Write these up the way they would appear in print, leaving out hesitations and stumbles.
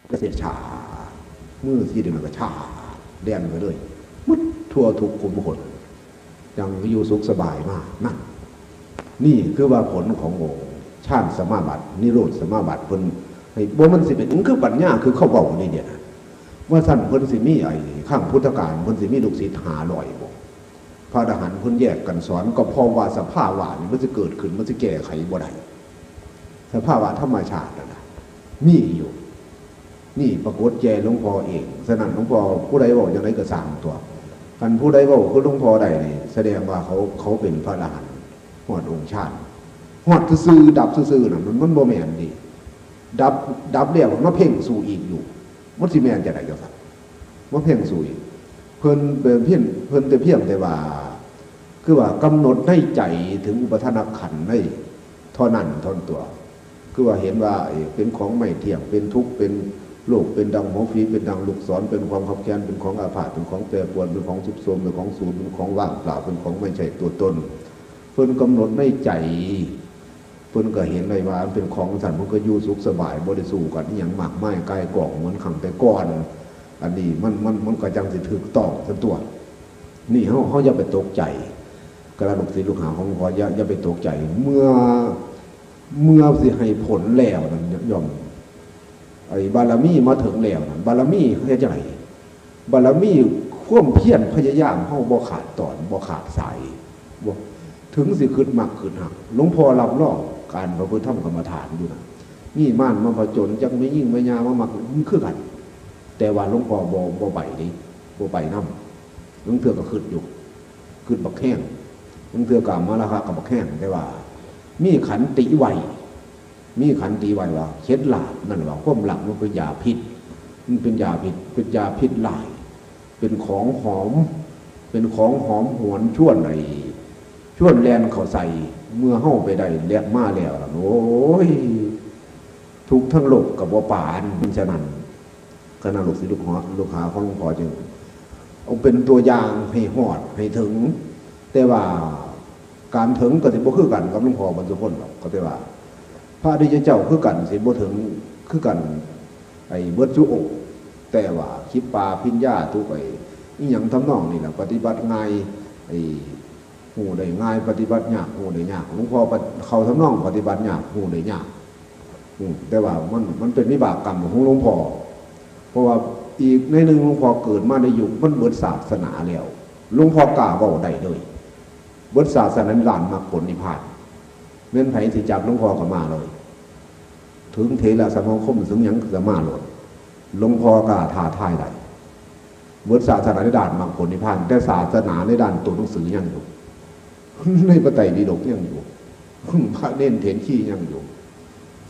ก็เสียชามือที่เดินก็ชาแดนไปเลยมุดทั่วทุกขุมขนยังอยู่สุขสบายมากนั่นนี่คือว่าผลของโอชาติสมาบัตินิโรธสมาบัติเพิ่นให้บ่มันสิเป็นคือปัญญาคือเขาบอกนี่เนี่ยว่าสั่นเพิ่นสิมีไอ้ข้างพุทธกาลเพิ่นสิมีลูกศิษย์500บ่พระอรหันต์เพิ่นแยกกันสอนก็เพราะว่าสภาวะนี่มันจะเกิดขึ้นมันจะแก้ไขบ่ได้สภาวะธรรมชาตินั่นน่ะมีอยู่นี่ปรากฏแจหลวงพ่อเองฉะนั้นหลวงพ่อผู้ใดบอกอย่างไรก็สร้างตัวกันผู้ใดบอกคือหลวงพ่อใดนี่แสดงว่าเขาเป็นพระอรหันต์หอดองค์ชาติหอดซื่อดับซื่อน่ะมันบ่แม่นดิดับแล้วมาเพ่งสู่อีกอยู่มันสิแม่นจะได้จังซั่นมาเพ่งสู่อีกเพิ่นแต่เพียงแต่ว่าคือว่ากำหนดในใจถึงอุปทานขันธ์ในเท่านั้นทนตัวคือว่าเห็นว่าเป็นของไม่เที่ยงเป็นทุกข์เป็นโลกเป็นดังหัวฝีเป็นดังลูกศรเป็นความขับแค้นเป็นของอาภาษเป็นของแปรปรวนเป็นของสุบโทรมเป็นของสูญเป็นของว่างเปล่าเป็นของไม่ใช่ตัวตนเพิ่นกำหนดในใจเพิ่นก็เห็นเลยว่าเป็นของสันมันก็อยู่สุขสบายบ่ได้สู้กันอหย่างมากมายกายกล่องเหมือนขังแต่ก่อนอันนี้มันก็จังสิถูกต้องซะตัวนี่เฮาอย่าไปตกใจกระลูกศิษย์ลูกหาของพ่ออย่าไปตกใจเมื่อสิให้ผลแล้วนั่นยอมไอ้บารมีมาถึงแล้วนั่นบารมีเฮ็ดจังได๋บารมีความเพียรพยายามเฮาบ่ขาดตอนบ่ขาดสายบ่ถึงสิขึ้นมักขึ้นหักหลวงพ่อรับรองการประพฤติธรรมกรรมฐานอยู่นะนี่ม่านมาผจญจักไม่ยิ่งไม่ยามามักมันคือกันแต่ว่าหลวงพ่อบ่ไปดิบ่ไปนำหลวงเทื่อก็ขึ้นอยู่ขึ้นบักแข้งหลวงเทื่อกามมาราคากับบักแข้งแต่ว่ามีขันติไวว่าเคล็ดลับนั่นว่าความหลักมันเป็นยาพิษมันเป็นยาพิษเป็นยาพิษหลายเป็นของหอมหวนชวนแลนเขาใส่เมื่อเฮาไปได้แลกมาแล้วโอ้ยทุกทั้งโลกกับบ่ปานฉะนั้นคณะลูกศิษย์ลูกหาของหลวงพ่อจึงเอาเป็นตัวอย่างให้ฮอดให้ถึงแต่ว่าการถึงก็สิบ่คือกันกับหลวงพ่อบรรจุคนหรอกก็แต่ว่าพระอริยเจ้าคือกันสิบ่ถึงคือกันไอ้เบิดจุอกแต่ว่าคิปปาพิญญาทุกไอ้อีหยังทำนองนี่แหละปฏิบัติง่ายไอ้หูได้ง่ายปฏิบัติยากหูได้ยากหลวงพ่อเขาทำนองปฏิบัติยากหูได้ยากแต่ว่ามันเป็นวิบากกรรมของหลวงพ่อเพราะว่าอีกในหนึ่งหลวงพ่อเกิดมาในยุคมันเบิดศาสนาแล้วหลวงพ่อกล้าเว้าได้เลยเบิดศาสนาหลานมรรคผลนิพพานเม้นไผสิจับหลวงพ่อก็มาเลยถึงเถระสมาคมถึงหยังจะมาเลยหลวงพ่อกล้าท้าทายได้เบิดศาสนาในด้านมรรคผลนิพพานแต่ศาสนาในด้านตัวหนังสือยังอยู่ในพระไตรปิฎกยังอยู่พระเน้นเถรขี้ยังอยู่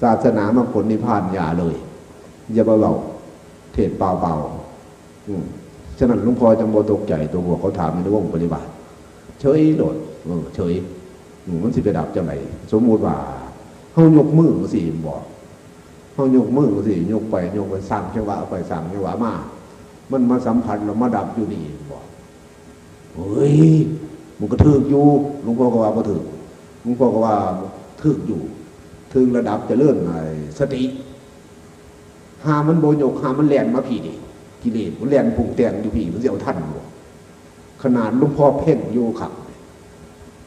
ศาสนามรรคผลนิพพานอย่าเลยอย่าเบาเทศเปล่าฉะนั้นหลวงพ่อจังบ่ตกใจตัวหัวเขาถามในวงปฏิบัติเฉยโดดเฉยมันสิไปดับจังไหนสมมุติว่าเฮายกมือสิบอกเฮายกมือสิยกไปสั่งจังหวะไปสั่งจังหวะมันมาสัมผัสแล้วมาดับอยู่นี่บอกเฮ้ยมันก็ถึกอยู่หลวงพ่อก็ว่าบ่ถึกหลวงพ่อก็ว่าถึกอยู่ถึงระดับจะเลื่อนสติหามันโบยกหามันแล่นมาผีดิกิเลสมันแล่นปรุงแต่งอยู่ผีมันสิเอาทันบ่ขนาดหลวงพ่อเพ่งอยู่ครับ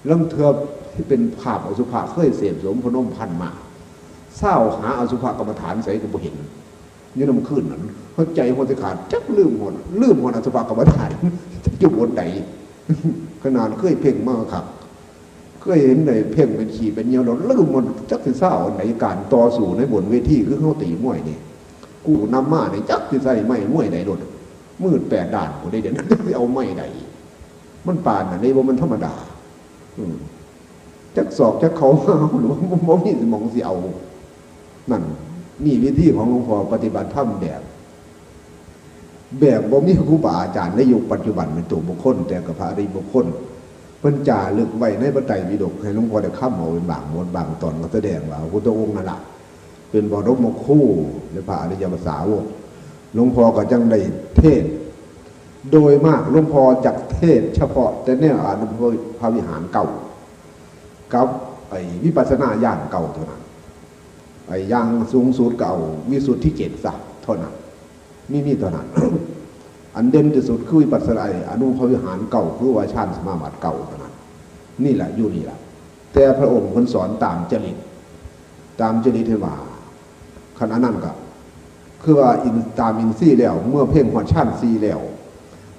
เรื่องเทือบที่เป็นภาพอสุภะเคยเสพสมพนมพันมาเศร้าหาอสุภะกรรมฐานใส่ก็บ่เห็นยืนน้ำขึ้นนั้นเข้าใจหัวสิขาดจักลืมหมดอสุภะกรรมฐานอยู่บนไหนขนาดเคยเพ่งมากครับเคยเห็นในเพ่งเป็นขี่เป็นเยี่ยวรถลืมหมดจักสิเศร้าไหนการต่อสู้ในบนเวทีคือเขาตีมวยนี่กูนำมาในจักสิใส่ไม่มวยไหนรถมืด8 ด้านกูได้เด่นเอาไม่ไหนมันปานอันนี้ว่ามันธรรมดาจักศอกจักเขาหรือว่าบ่มีสมองสิเอานั่นนี่วิธีของหลวงพ่อปฏิบัติธรรมแบบบ่มีครูบาอาจารย์ในยุคปัจจุบันเป็นตัวบุคคลแต่กับพระอริยบุคคลเพิ่นจารึกไว้ในพระไตรปิฎกให้หลวงพ่อได้ค้ำเอาเป็นบางบทบางตอนก็แสดงว่าพระพุทธองค์นั่นล่ะเป็นบรมครูในพระอริยสาวกหลวงพ่อก็จังได้เทศโดยมากหลวงพ่อจักเทศเฉพาะแต่แนวอนุภาวิหารเก่ากับไอ้วิปัสสนาญาณเก่าเท่านั้นไอ้ยังสูงสุดเก่าวิสุทธิ7ซะ เท่านั้นมีเท่านั้น อันเด่นที่สุดคือวิปัสสนาอนุภาวิหารเก่าคือว่าฌานสมาบัติเก่าเท่านั้นนี่แหละอยู่นี่แหละแต่พระองค์เพิ่นสอนตามจริตที่ว่าขณะนั้นก็คือว่าตามอินทรีย์แล้วเมื่อเพ่งหัวฌาน4แล้ว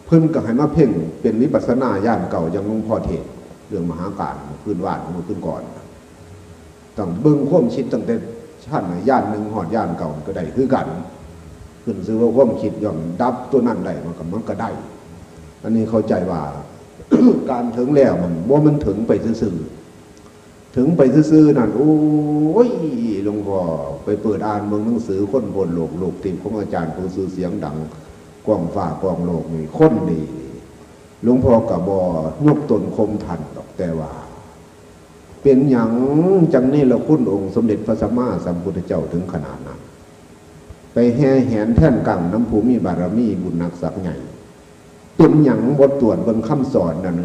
เพิ่นก็ให้มาเพ่งเป็นวิปัสสนาญาณเก่าอย่างหลวงพ่อเทศเรื่องมหาการขึ้นวาดมือขึ้นก่อนต้องเบิ่งความคิดตั้งแต่ฌานญาณ1ฮอดญาณเก่าก็ได้คือกันขึ้นซื่อว่าความคิดย่อมดับตัวนั้นได้มันก็ได้อันนี้เข้าใจว่า การถึงแล้วมันถึงไปซื่อถึงไปซื่อนั่นโอ้ยหลวงพ่อไปเปิดอ่านเมืองหนังสือคนบนโลกติดของอาจารย์ผู้สื่อเสียงดังกว้างฟ้ากว้างโลกนี่คนดีหลวงพ่อกับบอยกตนคมทันดอกแต่ว่าเป็นอย่างจังนี่เราคุณองค์สมเด็จพระสัมมาสัมพุทธเจ้าถึงขนาดนั้นไปแห่แหนแท่นกังน้ำภูมิบารมีบุญนักสักใหญ่เป็นอย่างบทตรวจบนคำสอนนั่น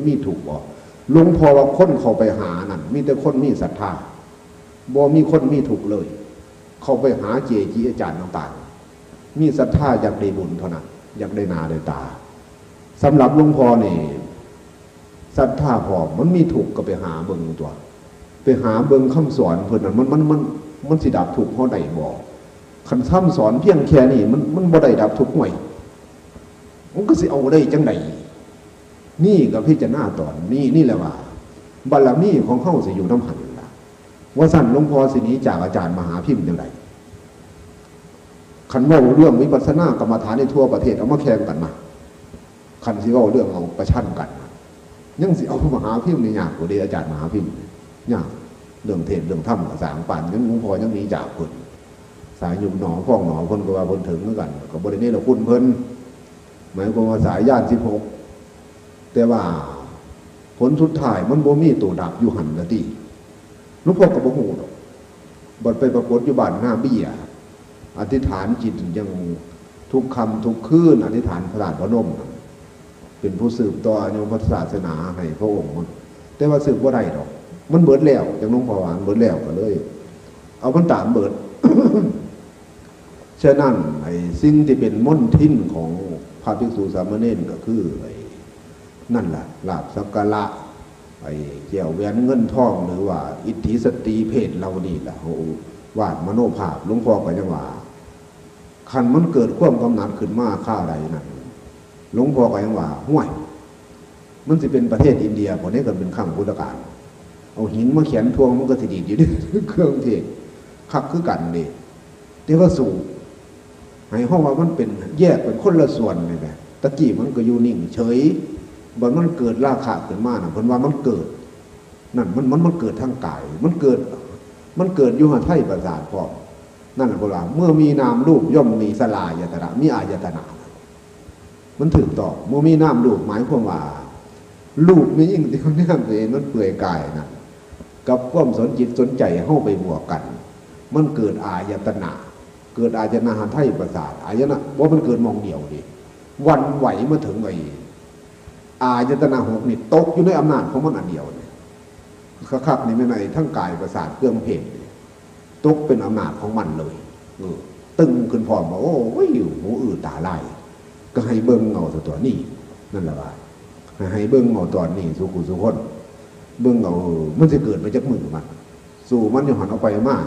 มีถูกบอกหลวงพ่อว่าคนเขาไปหานั่นมีแต่คนมีศรัทธาบ่มีคนมีถูกเลยเขาไปหาเจจีอาจารย์ต่างๆมีศรัทธาอยากได้บุญเท่านั้นอยากได้นาได้ตาสำหรับหลวงพ่อนี่ศรัทธาพอมันมีถูกก็ไปหาเบิ่งตัวไปหาเบิ่งคำสอนเพิ่นนั่นมันสิดับถูกเฮาได้บ่คันคำสอนเพียงแค่นี้มันบ่ได้ดับทุกข์หน่วยมันก็สิเอาได้จังได๋นี่ก็พิจารณาตอนนี่แหละว่าบารมีของเฮาสิอยู่นำหันล่ะว่าสั่นหลวงพ่อสิหนีจากอาจารย์มหาพิมพ์จังได๋คันเว้าเรื่องวิปัสสนากรรมฐานในทั่วประเทศเอามาแข่งกันมาคันสิเว้าเรื่องเอาประชันกันยังสิเอามหาพิมพ์นี่ยากกว่าเด้อาจารย์มหาพิมพ์ยากเรื่องเทศเรื่องธรรมสร้างป่านยังหลวงพ่อยังหนีจากเพิ่นสายยุบหนอพ้องหนอเพิ่นก็ว่าเพิ่นถึงเหมือนกันก็บ่ได้นี่เราคุณเพิ่นหมายความว่าสายญาณ16แต่ว่าผลสุดท้ายมันบ่มีตัวดับอยู่หั่นละติหลวงพ่อก็บ่ฮู้ดอกบ่ไปปรากฏอยู่บ้านหน้าเบี้ยอธิษฐานจิตยังทุกคำทุกคืนอธิษฐานพระราชพนมเป็นผู้สืบต่ออายุพุทธศาสนาให้พระองค์แต่ว่าสืบบ่ได้ดอกมันเบิดแล้วจังหลวงพ่อว่าเบิดแล้วก็เลยเอามันตามเบิด ฉะนั้นไอ้สิ่งที่เป็นมนทินของพระภิกษุสามเณรก็คือไอ้นั่นแหละลาภสักการะไอ้แก้วแหวนเงินทองหรือว่าอิทธิสตรีเพศเรานี่แหละโอ้วาดมโนภาพหลวงพ่อก็ยังว่าคันมันเกิดความกำหนัดขึ้นมาข้าวใดนั่นหลวงพ่อก็ยังว่าห่วยมันสิเป็นประเทศอินเดียพอนี้ก็เป็นข้างพุทธกาลเอาหินมาเขียนทวงมันก็สิดีอยู่นี่เครื่องเทศคักคือกันนี่เดี๋ยวก็สู่ให้ห้องว่ามันเป็นแยกเป็นคนละส่วนเลยแบบตะกี้มันก็อยู่นิ่งเฉยบัดมันเกิดราคะขึ้นมาน่ะเพิ่นว่ามันเกิดนั่นมันเกิดทางกายมันเกิดอยู่หัวไทยประสาทพร้อมนั่นน่ะบ่ว่าเมื่อมีนามรูปย่อมมีสลายตนะมีอายตนะมันถูกต้องเมื่อมีนามรูปหมายความว่ารูปมียิ่งที่เขาแนมตัวเองมันเปื่อยกายนั่นกับความสนจิตสนใจเฮาไปบวกกันมันเกิดอายตนะเกิดอายตนะหันไทยประสาทอายตนะบ่มันเกิดมองเดียวดิวันไหวมาถึงไอ้อายตนะ6นี่ตกอยู่ในอำนาจของมันอันเดียวนี่คักๆนี่ไม่ในทั้งกายประสาทเครื่องเพศตกเป็นอำนาจของมันเลยตึงขึ้นพร้อมว่าโอ้ยหูอื้อตาลายก็ให้เบิ่งเงาตัวนี้นั่นแหละว่าให้เบิ่งเงาตอนนี้สุขุสุคนเบิ่งเงามันจะเกิดมาจากมือมันสู่มันอยู่หันออกไปมา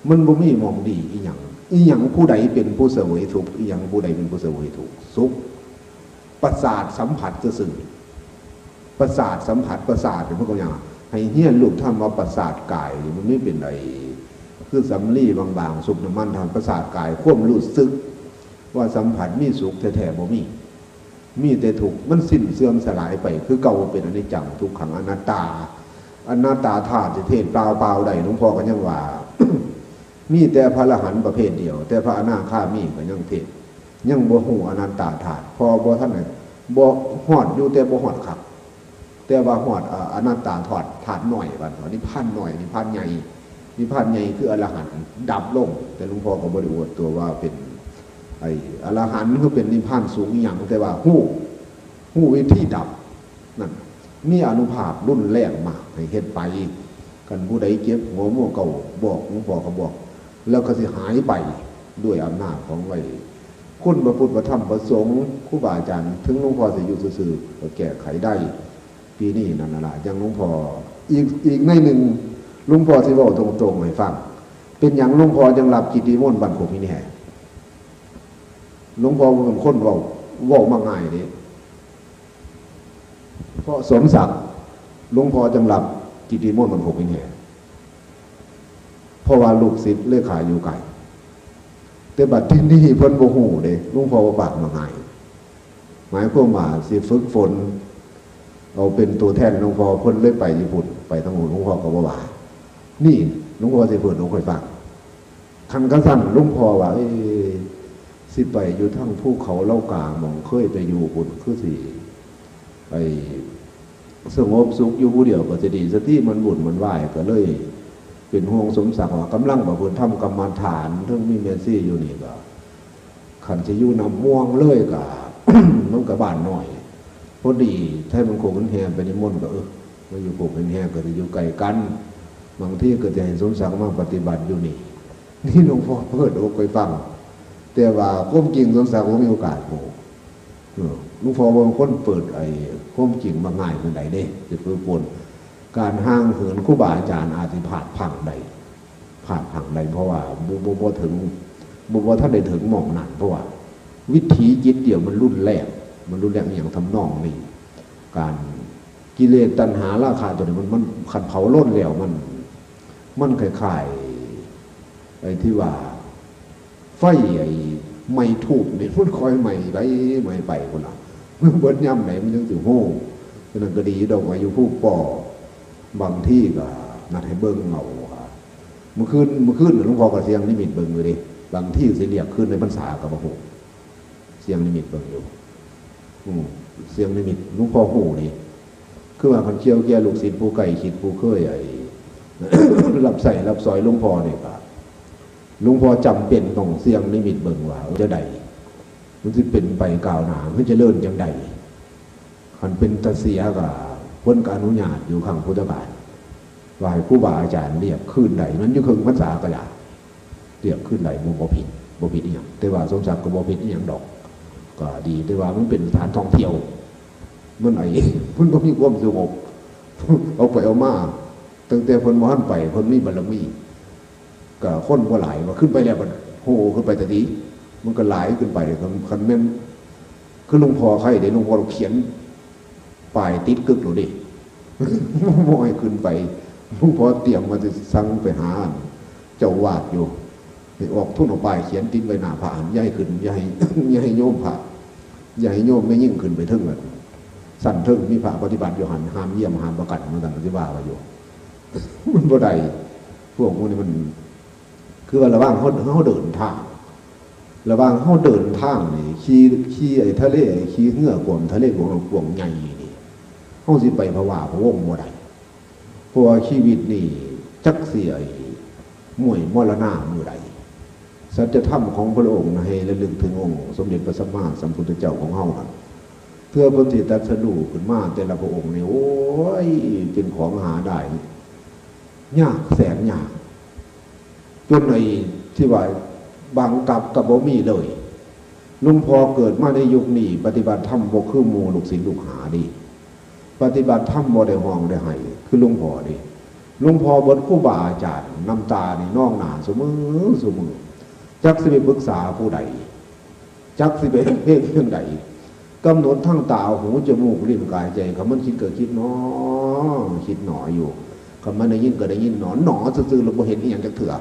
มันบ่มีมองดีอีหยังผู้ใดเป็นผู้เสวยทุกข์อีหยังผู้ใดเป็นผู้เสวยทุกข์สุขประสาทสัมผัสซื่อประสาทสัมผัสประสาทเป็นพวกอย่างให้เฮียนลูกทำว่าประสาทกายมันไม่เป็นไรคือสำลีบางๆสุกน้ำมันทำประสาทกายควบรู้สึกว่าสัมผัสมีสุขแท้ๆบ่มีแต่ทุกข์มันสิ้นเสื่อมสลายไปคือเก่าเป็นอนิจจังทุกขังอนัตตาธาตุเทศเปล่าๆได้หลวงพ่อก็ยังว่า มีแต่พระอรหันต์ประเภทเดียวแต่พระอนาคามีก็ยังเทศยังบ่ฮู้อนัตตาธาตุพอบ่ท่านไหนบ่ฮอดอยู่แต่บ่ฮอดคักแต่ว่าฮอดอนัตตาธาตุน้อยบัดนิพพานน้อยนิพพานใหญ่นิพพานใหญ่คืออรหันต์ดับลงแต่หลวงพ่อก็บ่ได้อวดตัวว่าเป็นไอ้อรหันต์คือเป็นนิพพานสูงอีหยังแต่ว่าฮู้วิธีดับนั่นมีอานุภาพรุนแรงมากให้เฮ็ดไปกันผู้ใดเก็บหัวโม่เก่าบอกหลวงพ่อก็บอกแล้วก็สิหายไป ด้วยอำนาจของไว้คุณพระพุทธพระธรรมพระสงฆ์ครูบาอาจารย์ถึงหลวงพ่อจะอยู่ซื่อๆก็แก้ไขได้ปีนี้นั่นน่ะล่ะยังหลวงพ่ออีกในหนึ่งหลวงพ่อสิเว้าตรงๆให้ฟังเป็นอย่างหลวงพ่อยังรับกิตติมนต์บันโคมินี่แห่หลวงพ่อเป็นคนเว้ามาง่ายนี่เพราะสมศักดิ์หลวงพ่อจังรับกิตติมนต์บันโคมินี่แห่เพราะว่าลูกศิษย์เลขาอยู่ไกลแต่บัดที่นี่เพิ่นบ่ฮู้เด้หลวงพ่อว่าปากมาง่ายหมายความว่าสิฝึกฝนเอาเป็นตัวแทนหลวงพ่อเพิ่นเลยไปญี่ปุ่นไปทั้งหมดหลวงพ่อก็บ่ว่านี่หลวงพ่อสิเพิ่นหลวงพ่อฟังคันกระสั่นหลวงพ่อว่าสิไปอยู่ทั้งภูเขาเล่ากาหม่องเคยไปอยู่พุ่นคือสิไปสงบสุขอยู่ผู้เดียวก็จะดีซะที่มันบุญมันไหวก็เลยเป็นห่วงสมศักดิ์ว่ากำลังบ่เพิ่นทำกรรมฐานเรื่องมีเมสซี่อยู่นี่ก็คันสิอยู่นำม่วงเลยก็ มันก็บ้านน้อยพอดีถ้ามันโคกันแฮไปนิมนต์ก็มาอยู่โคกันแฮก็จะอยู่ไกลกันบางที่ก็จะให้สมศักดิ์มาปฏิบัติอยู่นี่นี่หลวงพ่อเปิดอกไปฟังแต่ว่าความจริงสมศักดิ์บ่มีโอกาสโหหลวงพ่อบางคนเปิดความจริงมาง่ายเป็นใดเด้สิเพื่อปนการห่างเหินครูบาอาจารย์อาจจะผ่านพังใดเพราะว่าบ่ถึงบ่ท่านได้ถึงหม่องนั้นเพราะว่าวิถีจิตเดี่ยวมันรุนแรงอย่างทำนองนี้การกิเลสตัณหาราคะตัวนี้มันขันเผาล้นแล้วมันคล้ายๆที่ว่าไฟไม่ถูกนี่มันคอยใหม่ไปคนละเมื่อเบิดย่ำไหนมันยังสิโห่ฉะนั้นก็ดีดอกว่าอยู่ผู้ป่อบางที่ก็นัดให้เบิ่งเงาเมื่อคืนหลวงพ่อก็เสียงนิมิตเบิ่งอยู่ดิบางที่สิเรียกขึ้นในพรรษากับพระโหเสียงนิมิตเบิ่งอยู่เสียงนิมิตหลวงพ่อหูนี่คือว่าคนเชี่ยวแก่ลูกศิษย์ผู้ไก่คิดผู้เคยรับใส่รับซอยหลวงพ่อนี่ก็หลวงพ่อจำเป็นต้องเสียงนิมิตเบิ่งว่าจะใดมันสิเป็นไปกล่าวหนามันจะเลื่อนจังใดคันเป็นตะเสียกับเพิ่นก็อนุญาตอยู่ข้างพุทธบาทว่าให้ครูบาอาจารย์เรียกขึ้นใดมันอยู่ครึ่งพรรษาก็ได้เรียกขึ้นใดบ่ผิดอีหยังแต่ว่าสมศักดิ์ก็บ่ผิดอีหยังดอกก็ดีแต่ว่ามันเป็นสถานท่องเที่ยวมันเพิ่นบ่มีความสงบเอาไปเอามาตั้งแต่เพิ่นบ่ทันไปเพิ่นมีบารมีก็คนบ่หลายว่าขึ้นไปแล้วมันโหขึ้นไปแต่ดีมันก็หลายขึ้นไปคันแม่นคือหลวงพ่อใครเดี๋ยวหลวงพ่อเขียนป้ายติดกึกหนูดิบ่ให้ขึ้นไปหลวงพ่อเตรียมมาจะสั่งไปหาเจ้าวาดอยู่ออกทุ่นออกไปเขียนติดไว้หน้าพระอย่าให้ขึ้นอย่าให้โยมพระอย่าให้โยมไม่ยิ่งขึ้นไปถึงแบบสั่นถึงมีพระปฏิบัติอยู่หันห้ามเยี่ยมห้ามประกาศมันต่างที่ว่าอยู่มันบ่ได้พวกนี้มันคือว่าระว่างเขาเดินทางระว่างเขาเดินทางนี่ขี่ทะเลขี่เหือกวมทะเลกวงใหญ่นี่เขาสิไปภาวะพะวงบ่ได้เพราะว่าชีวิตนี่จักเสียมวยมรณะมือใดสัจธรรมของพระองค์ให้ระลึกถึงองค์สมเด็จพระสัมมาสัมพุทธเจ้าของเฮานั่นเพื่อพระสิตรัสรู้ขึ้นมาแต่ละพระองค์นี่โอ้ยเป็นของหาได้ยากแสนยากจนในที่ว่าบางกับบ่มีเลยหลวงพ่อเกิดมาในยุคนี้ปฏิบัติธรรมบ่คือหมู่ลูกศิษย์ลูกหาดิปฏิบัติธรรมบ่ได้ห้องได้ให้คือหลวงพ่อดิหลวงพ่อบนครูบาอาจารย์น้ำตานี่นองหนาเสมอจักสิไปปรึกษาผู้ใดจักสิไปเพ่งเรื่องใดกำหนดทั้งตาหูจมูกลิ้นกายใจคำมันคิดเกิดคิดหนออยู่คำมันได้ยินเกิดได้ยินหนอซื่อๆเราบ่เห็นอีหยังจักเถื่อ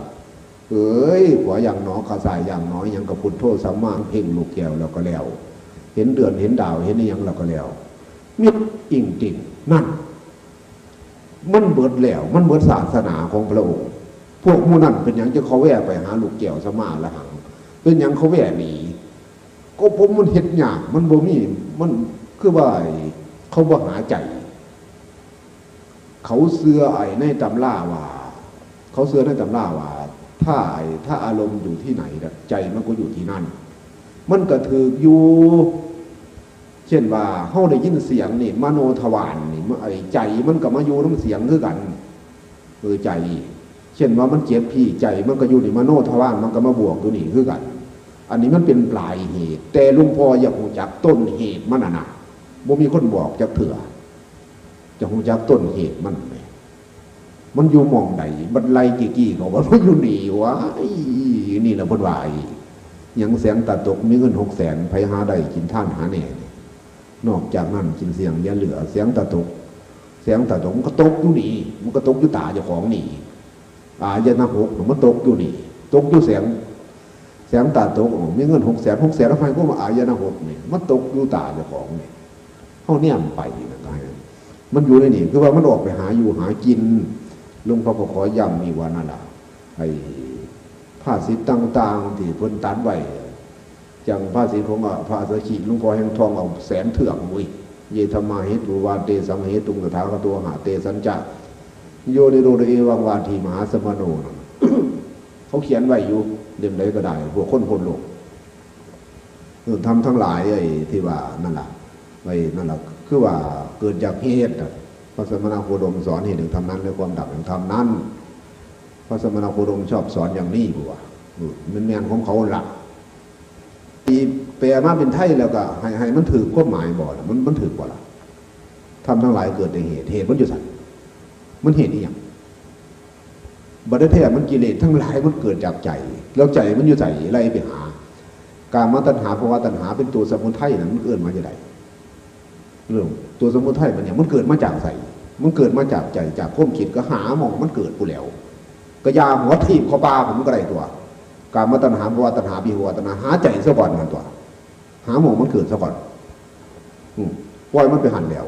ขวาอย่างหนอขาสายอย่างหนออย่างกับพุทโธสัมมาเพ่งลูกแก้วเราก็แล้วเห็นเดือนเห็นดาวเห็นอีหยังเราก็แล้วมิดอิงติ่งนั่นมันเบิดแล้วมันเบิดศาสนาของพระองค์พวกมู่นั่นเป็นอย่างจะเขาแว่ไปหาลูกแก้วสมาละหังเป็นอย่างเขาแว่หนีก็ผมมันเห็ดหยาบมันบ่มีมันคือว่าเขาบ่หาใจเขาเสื้อในตำราว่าเขาเสื้อในตำราว่าถ้าอารมณ์อยู่ที่ไหนใจมันก็อยู่ที่นั่นมันก็ถืออยู่เช่นว่าเฮาได้ยินเสียงนี่มโนทวารนี่ใจมันก็มาอยู่น้ำเสียงคือกันใจ เช่นว่ามันเจ็บพี่ใจมันก็อยู่ในมโนทวารมันก็มาบวกอยู่นี่คือกันอันนี้มันเป็นปลายเหตุแต่หลวงพ่ออยากรู้จักต้นเหตุมันน่ะบ่มีคนบอกจักเถื่อจะรู้จักต้นเหตุมันอยู่มองใดบันไลกี่เขาว่ามันอยู่นี่วะนี่แหละเพิ่นว่ายังแสงตาตกมีเงิน600,000ไผหาได้กินท่านหาแหน่นอกจากนั้นกินเสียงอย่าเหลือเสียงตาตกมันก็ตกอยู่นี่มันก็ตกอยู่ตาเจ้าของนี่อายนะหกมันตกอยู่นี่ตกอยู่แสงตาตกมีเงิน600,000แล้วไผก็มาอายนะหกนี่มันตกอยู่ตาเจ้าของนี่เฮาเนี่ยไปนะมันอยู่ในนี่คือว่ามันออกไปหาอยู่หากินลุงพ่อก็ขอย้ำมีว่านั่นล่ะไอ้ผ้าสีต่างๆที่เพิ่นตัดไว้จังผ้าสีของพระสักขีลุงพ่อแห่งทองเอาแสนเถื่องมุ้ยเยธรรมาเหตุวาเตสังเหตุตุงตถาคตัวหาเตสัญจะโยนิโรเอวังวาทีมหาสมโน เขาเขียนไว้อยู่เล่มใดก็ได้พวกคนโลกทำทั้งหลายไอ้ที่ว่านั่นล่ะไว้นั่นล่ะคือว่าเกิดจากเหตุพระสมณโคดมสอนเหตุถึงทำนั้นและความดับถึงทำนั้นพระสมณโคดมชอบสอนอย่างนี้บัวมันแมนของเขาหลักตีแปลมาเป็นไทยแล้วก็ให้มันถือข้อหมายบ่ล่ะมันถือบ่ล่ะทำทั้งหลายเกิดในเหตุมันอยู่สั่นมันเหตุอีหยังบัดแท้มันกิเลสทั้งหลายมันเกิดจากใจแล้วใจมันอยู่ใจไล่ไปหากามตัณหาภวตัณหาเป็นตัวสมุทัยนั้นมันเกิดมาจากไหนเรื่องตัวสมุทัยมันเนี่ยมันเกิดมาจากใจมันเกิดมาจากใจจากความคิดก็หาหมองมันเกิดกูแล้วก็ยาหัวทีบข้อปลาผมก็ได้ตัวกามตัณหาภวตัณหาบิหัวตัณหาหาใจซะก่อนมันตัวหาหมองมันเกิดซะก่อนปล่อยมันไปหันแล้ว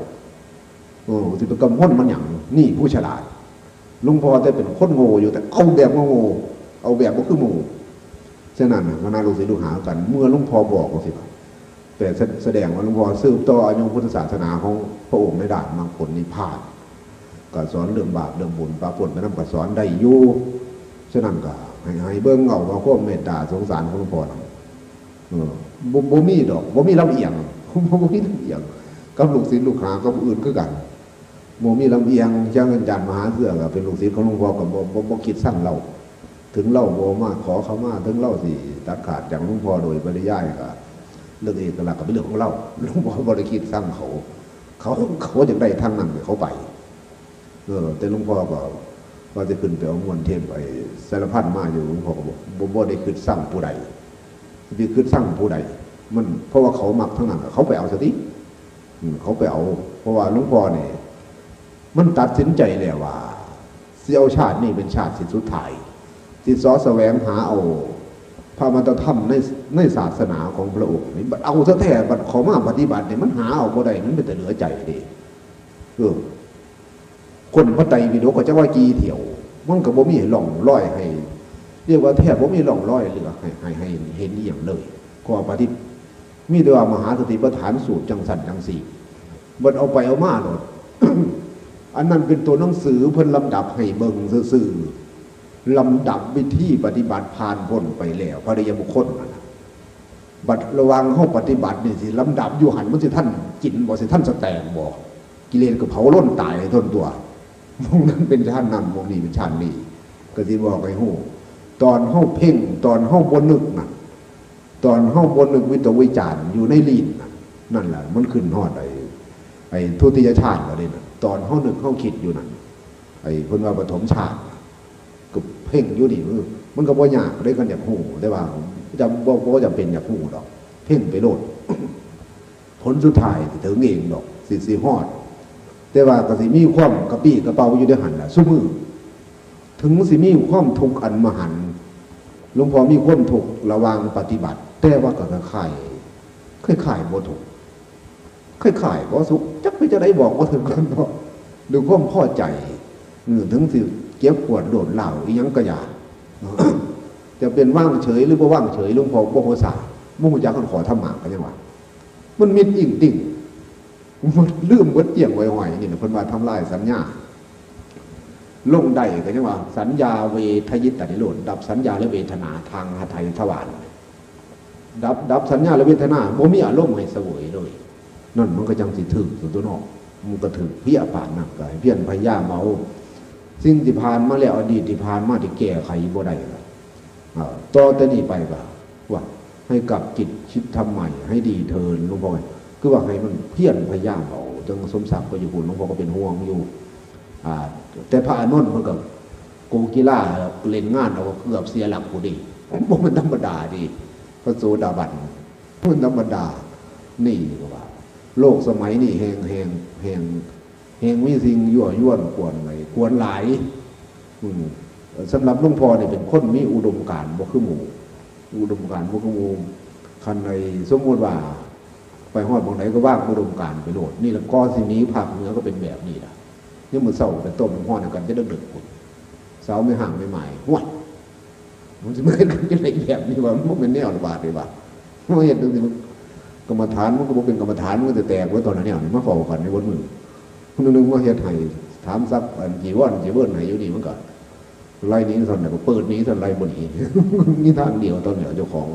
สิเป็นกำพ้นมันอย่างนี่ผู้ฉลาดลุงพ่อได้เป็นคนโง่อยู่แต่เอาแบบโง่เอาแบบก็คือโง่ฉะนั้นมานาลูกศิษย์ลูกหากันเมื่อลุงพ่อบอกก็สิแต่แสดงว่าลุงพ่อสืบต่ออายุพุทธศาสนาของพระองค์ในด่านมรรคผลนิพพานก็สอนเรื่องบาปเรื่องบุญปรากฏไปนำก็สอนได้อยู่ฉะนั้นก็ให้เบิ่งเอาว่าความเมตตาสงสารของหลวงพ่อบ่มีดอกบ่มีลำเอียงบ่มีลำเอียงกับลูกศิษย์ลูกหากับอื่นคือกันบ่มีลำเอียงเจ้าเงินจานมหาเสื่อก็เป็นลูกศิษย์ของหลวงพ่อก็บ่คิดสั่งเราถึงเล่าบ่มาขอเขามาถึงเล่าสิตัดขาดจากหลวงพ่อโดยปริยายก็เรื่องเอกลักษณ์ก็เป็นเรื่องของเราหลวงพ่อบ่ได้คิดสั่งเขาจะได้ทางนั้นเขาไปแต่หลวงพ่อก็ว่าจะขึ้นไปเอามวลเทพไปสารพัดมาอยู่หลวงพ่อก็บอกบ่ได้คิดสั่งผู้ใดที่คิดสั่งผู้ใดมันเพราะว่าเขามักทั้งนั้นเขาไปเอาสติเขาไปเอาเพราะว่าหลวงพ่อเนี่ยมันตัดสินใจแล้วว่าเสียวชาตินี่เป็นชาติสิ้นสุดท้ายที่สอแสวงหาเอาพระมัตธรรมในศาสนาของพระองค์นี่บัดเอาซะแท้บัดขอมาปฏิบัติเนี่ยมันหาเอาบ่ได้มันเป็นแต่เหลือใจดิคนพระไตรปิฎกก็จะว่ากี่เที่ยวมันก็บ่มีร่องรอยให้เรียกว่าแทบบ่มีร่องรอยเหลือให้เห็นอย่างเลยข้อปฏิบัติมีแต่ว่ามหาสติปัฏฐานสูตรจังสันจังสี่บัดเอาไปเอามาโลด อันนั้นเป็นตัวหนังสือเพิ่นลำดับให้เบิ่งซื่อลำดับวิธีปฏิบัติผ่านพ้นไปแล้วพระอริยบุคคลนั่นบัดระวังเฮาปฏิบัตินี่สิลำดับอยู่หันมันสิท่านกินบ่สิท่านสแตงบ่กิเลสก็เผาล้นตายทนตัวมองนั้นเป็นชาตินั้นมองนี้เป็นชาตินี้ก็สิบอกให้ฮู้ตอนเฮาเพ่งตอนเฮาบ่นึกน่ะตอนเฮาบ่นึกวิตกวิจารอยู่ในลีนนั่นแหละมันขึ้นฮอดไอ้ทุติยชาติก็ได้น่ะตอนเฮานึกเฮาคิดอยู่นั่นไอ้เพิ่นว่าปฐมชาติก็เพ่งอยู่นี่มันก็บ่ยากได้กันอยากฮู้ได้ว่าจะบ่จำเป็นอยากฮู้ดอกเพ่งไปโลด ผลสุดท้ายถึงเองดอกสิฮอดแต่ว่าก็สิมีความกระปี้กระเป๋าอยู่ในหันล่ะซุมื้อถึงสิมีความทุกข์อันมหันต์หลวงพ่อมีความทุกข์ระวังปฏิบัติแต่ว่าก็คล้ายบ่ทุกข์คล้ายบ่สุขจักไปจะได้บอกว่าถึงกันเนาะดูความพอใจถึงสิเก็บปวดโดดเหล่าอีหยังก็อย่า จะเป็นว่างเฉยหรือบ่ว่างเฉยหลวงพ่อบ่โหสาบ่ฮู้จักคนขอธรรมะกันจังว่ามันมิดอิ่งติ่งมันลืมเบิดเอี่ยงไว้หอยนี่เพิ่นว่าทำลายสัญญาลงได้ก็จังว่าสัญญาเวทยิตติโลดดับสัญญาและเวทนาทางหทัยทวารดับสัญญาและเวทนาบ่มีอารมณ์ให้เสวยเลยนั่นมันก็จังสิถึกตัวตัวเนาะมันก็ถึกเพี้ยปานนักก็ให้เพี้ยนพยายามเอา สิ่งที่ผ่านมาแล้วอดีตที่ผ่านมาที่แก้ไขบ่ได้ละต่อแต่นี้ไปก็ว่าให้กลับจิตคิดทำใหม่ให้ดีเทินหลวงพ่อคือว่าให้มันเพียรพยายามเอาจังสมศักดิ์ก็อยู่คุณหลวงพ่อก็เป็นห่วงอยู่แต่พระอานนท์มันกับโกกีฬาเล่นงานเอาเกือบเสียหลักกูดีผมมันธรรมดาดีพระโสดาบันมันธรรมดานี่ก็ว่าโลกสมัยนี้แหงมีสิ่งยั่วยวนกวนอะไรกวนหลายสำหรับหลวงพ่อเนี่ยเป็นคนมีอุดมการณ์บ่คือหมู่อุดมการณ์บ่คือหมู่คันในสมมติว่าไปฮอดบางไหนก็ว่างอุดมการณ์ไปโหลดนี่แล้วก็สิ่งนี้ภาคเหนือก็เป็นแบบนี้ล่ะนี่มือเศร้าเป็นต้มห้อนกันจะดึกเสาไม่ห่างไม่หมายห้วนมันจะไม่เห็นกันจะไรแบบนี้ว่ามันเป็นแนวระบาดเลยว่าไม่เห็นตรงนี้กรรมฐานมันก็บอกเป็นกรรมฐานมันก็จะแตกไว้ตอนนั้นเนี่ยมาฝ่อกันในบนมือคนนึงว่าเฮ็ดให้ถามซักอันจีวรไหนอยู่ดีมันก็ไล่นี้ส่วนไหนก็เปิดนี้ส่วนไล่บนนี้นี่ทางเดียวตอนเหนือเจ้าของ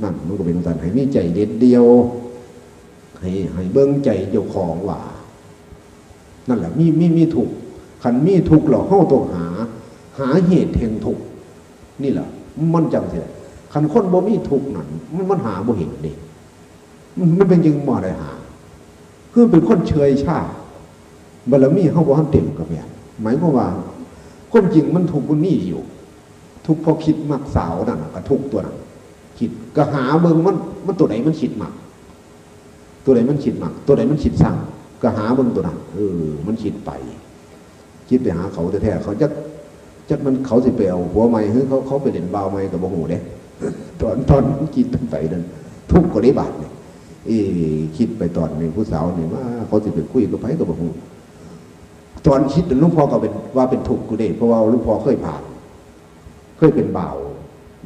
นั่นมันก็เป็นการให้มีใจเด็ดเดียวให้เบิ้งใจเจ้าของว่านั่นแหละมีถูกขันมีถูกเราเข้าตัวหาเหตุแห่งถูกนี่แหละมันจังเสียขันคนบ่มีถูกนั่นมันหาบ่เห็นเด็กมันเป็นยังมาได้หาคือเป็นคนเฉยชาบารมีเข้าบ่ทันเต็มกับแบบหมายความว่าความจริงมันถูกมันนี่อยู่ทุกพอคิดมักสาวนั่นก็ทุกตัวนั้นคิดก็หาเบิ่งมันตัวไหนมันคิดมักตัวไหนมันคิดมักตัวไหนมันคิดสั่งก็หาเบิ่งตัวนั้นมันคิดไปหาเขาแท้ๆเขาจักมันเขาสิไปเอาหัวไม้หรือเขาไปเล่นบ่าวไม้กับบ่ฮู้เด้ตอนคิดไปนั่นทุกข์ก็ได้บาดนี่คิดไปตอนนึงผู้สาวนี่ว่าเขาสิไปคุยกับไผก็บ่ฮู้ตอนคิดหลวงพ่อก็เป็นว่าเป็นทุกข์กูเด้เพราะว่าหลวงพ่อเคยผ่านเคยเป็นบ่าว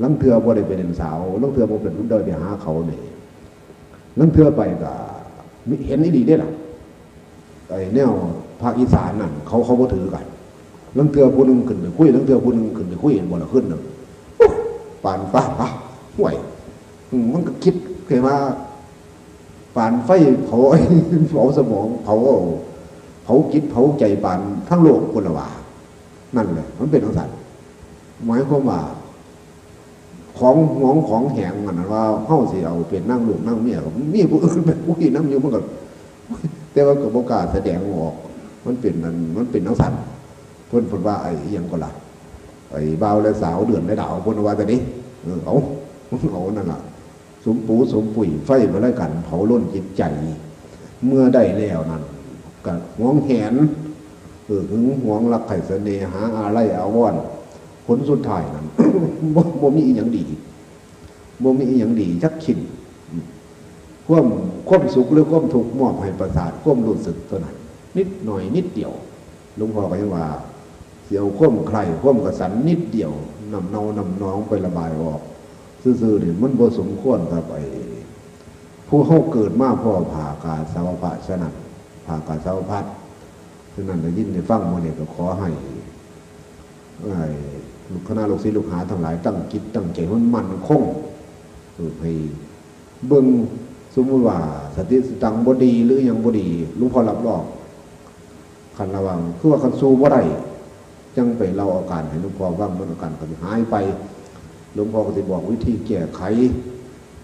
ลังเทื่อบ่ได้ไปเล่นสาวลังเทื่อบ่เป็นเดินไปหาเขานี่ลังเทื่อไปก็เห็นอีหลีได้ล่ะไอ้แนวภาคอีสานนั่นเขาบ่ถือกันลังเทื่อผู้นึงขึ้นไปคุยลังเทื่อผู้นึงขึ้นไปคุยบ่ละขึ้นนึงปานฟ้าห่วยมันก็คิดเคยว่าปานไฟเผาเผาสมองเผาจิตเผาใจปานทั้งโลกคนละว่านั่นแหละมันเป็นทั้งสัตว์หมายความว่าของแหงมันว่าเฮาสิเอาเป็นนั่งลูกนั่งเมียก็มีผู้อื่นเป็นผู้ที่นำอยู่มันก็แต่ว่าก็บ่กล้าแสดงออกมันเป็นทั้งสัตว์เพิ่นว่าไอ้อีหยังก็ล่ะไอ้บ่าวและสาวเดือนและดาวเพิ่นว่าแต่นี้เอานั่นล่ะสมปูสมปุ๋ยไฟมาแล้วกันเผาล้นจิตใจเมื่อได้แล้วนั่นก็หวงแหนหึงหวงรักใคร่เสน่หาอะไรอาวรณ์ผลสุดท้ายนั้น บ่มีอีหยังดีบ่มีอีหยังดีจักชิ้นความสุขหรือความทุกข์มอบให้ประสาทความรู้สึกเท่านั้นนิดหน่อยนิดเดียวหลวงพ่อก็ยังว่าเสียวความใคร่ความกระสันนิดเดียวนำน้องไประบายออกซื่อๆนี่มันบ่สมควรกับไอ้ผู้เฮาเกิดมาพ่อผ่ากาสาวพะฉะนั้นผ่ากาสาวพัดฉะนั้นได้ยินได้ฟังมาเนี่ยก็ขอให้ลูกคณะลูกศิษย์ลูกหาทั้งหลายตั้งจิตตั้งใจมันคงให้เบิ่งสมมุติว่าสติสตังบ่ดีหรือยังบ่ดีหลวงพ่อรับรองคันระวังคือว่าคันสู้บ่ได้จังไปเล่าอาการให้หลวงพ่อฟังมันอาการก็สิหายไปหลวงพ่อก็จะบอกวิธีแก้ไข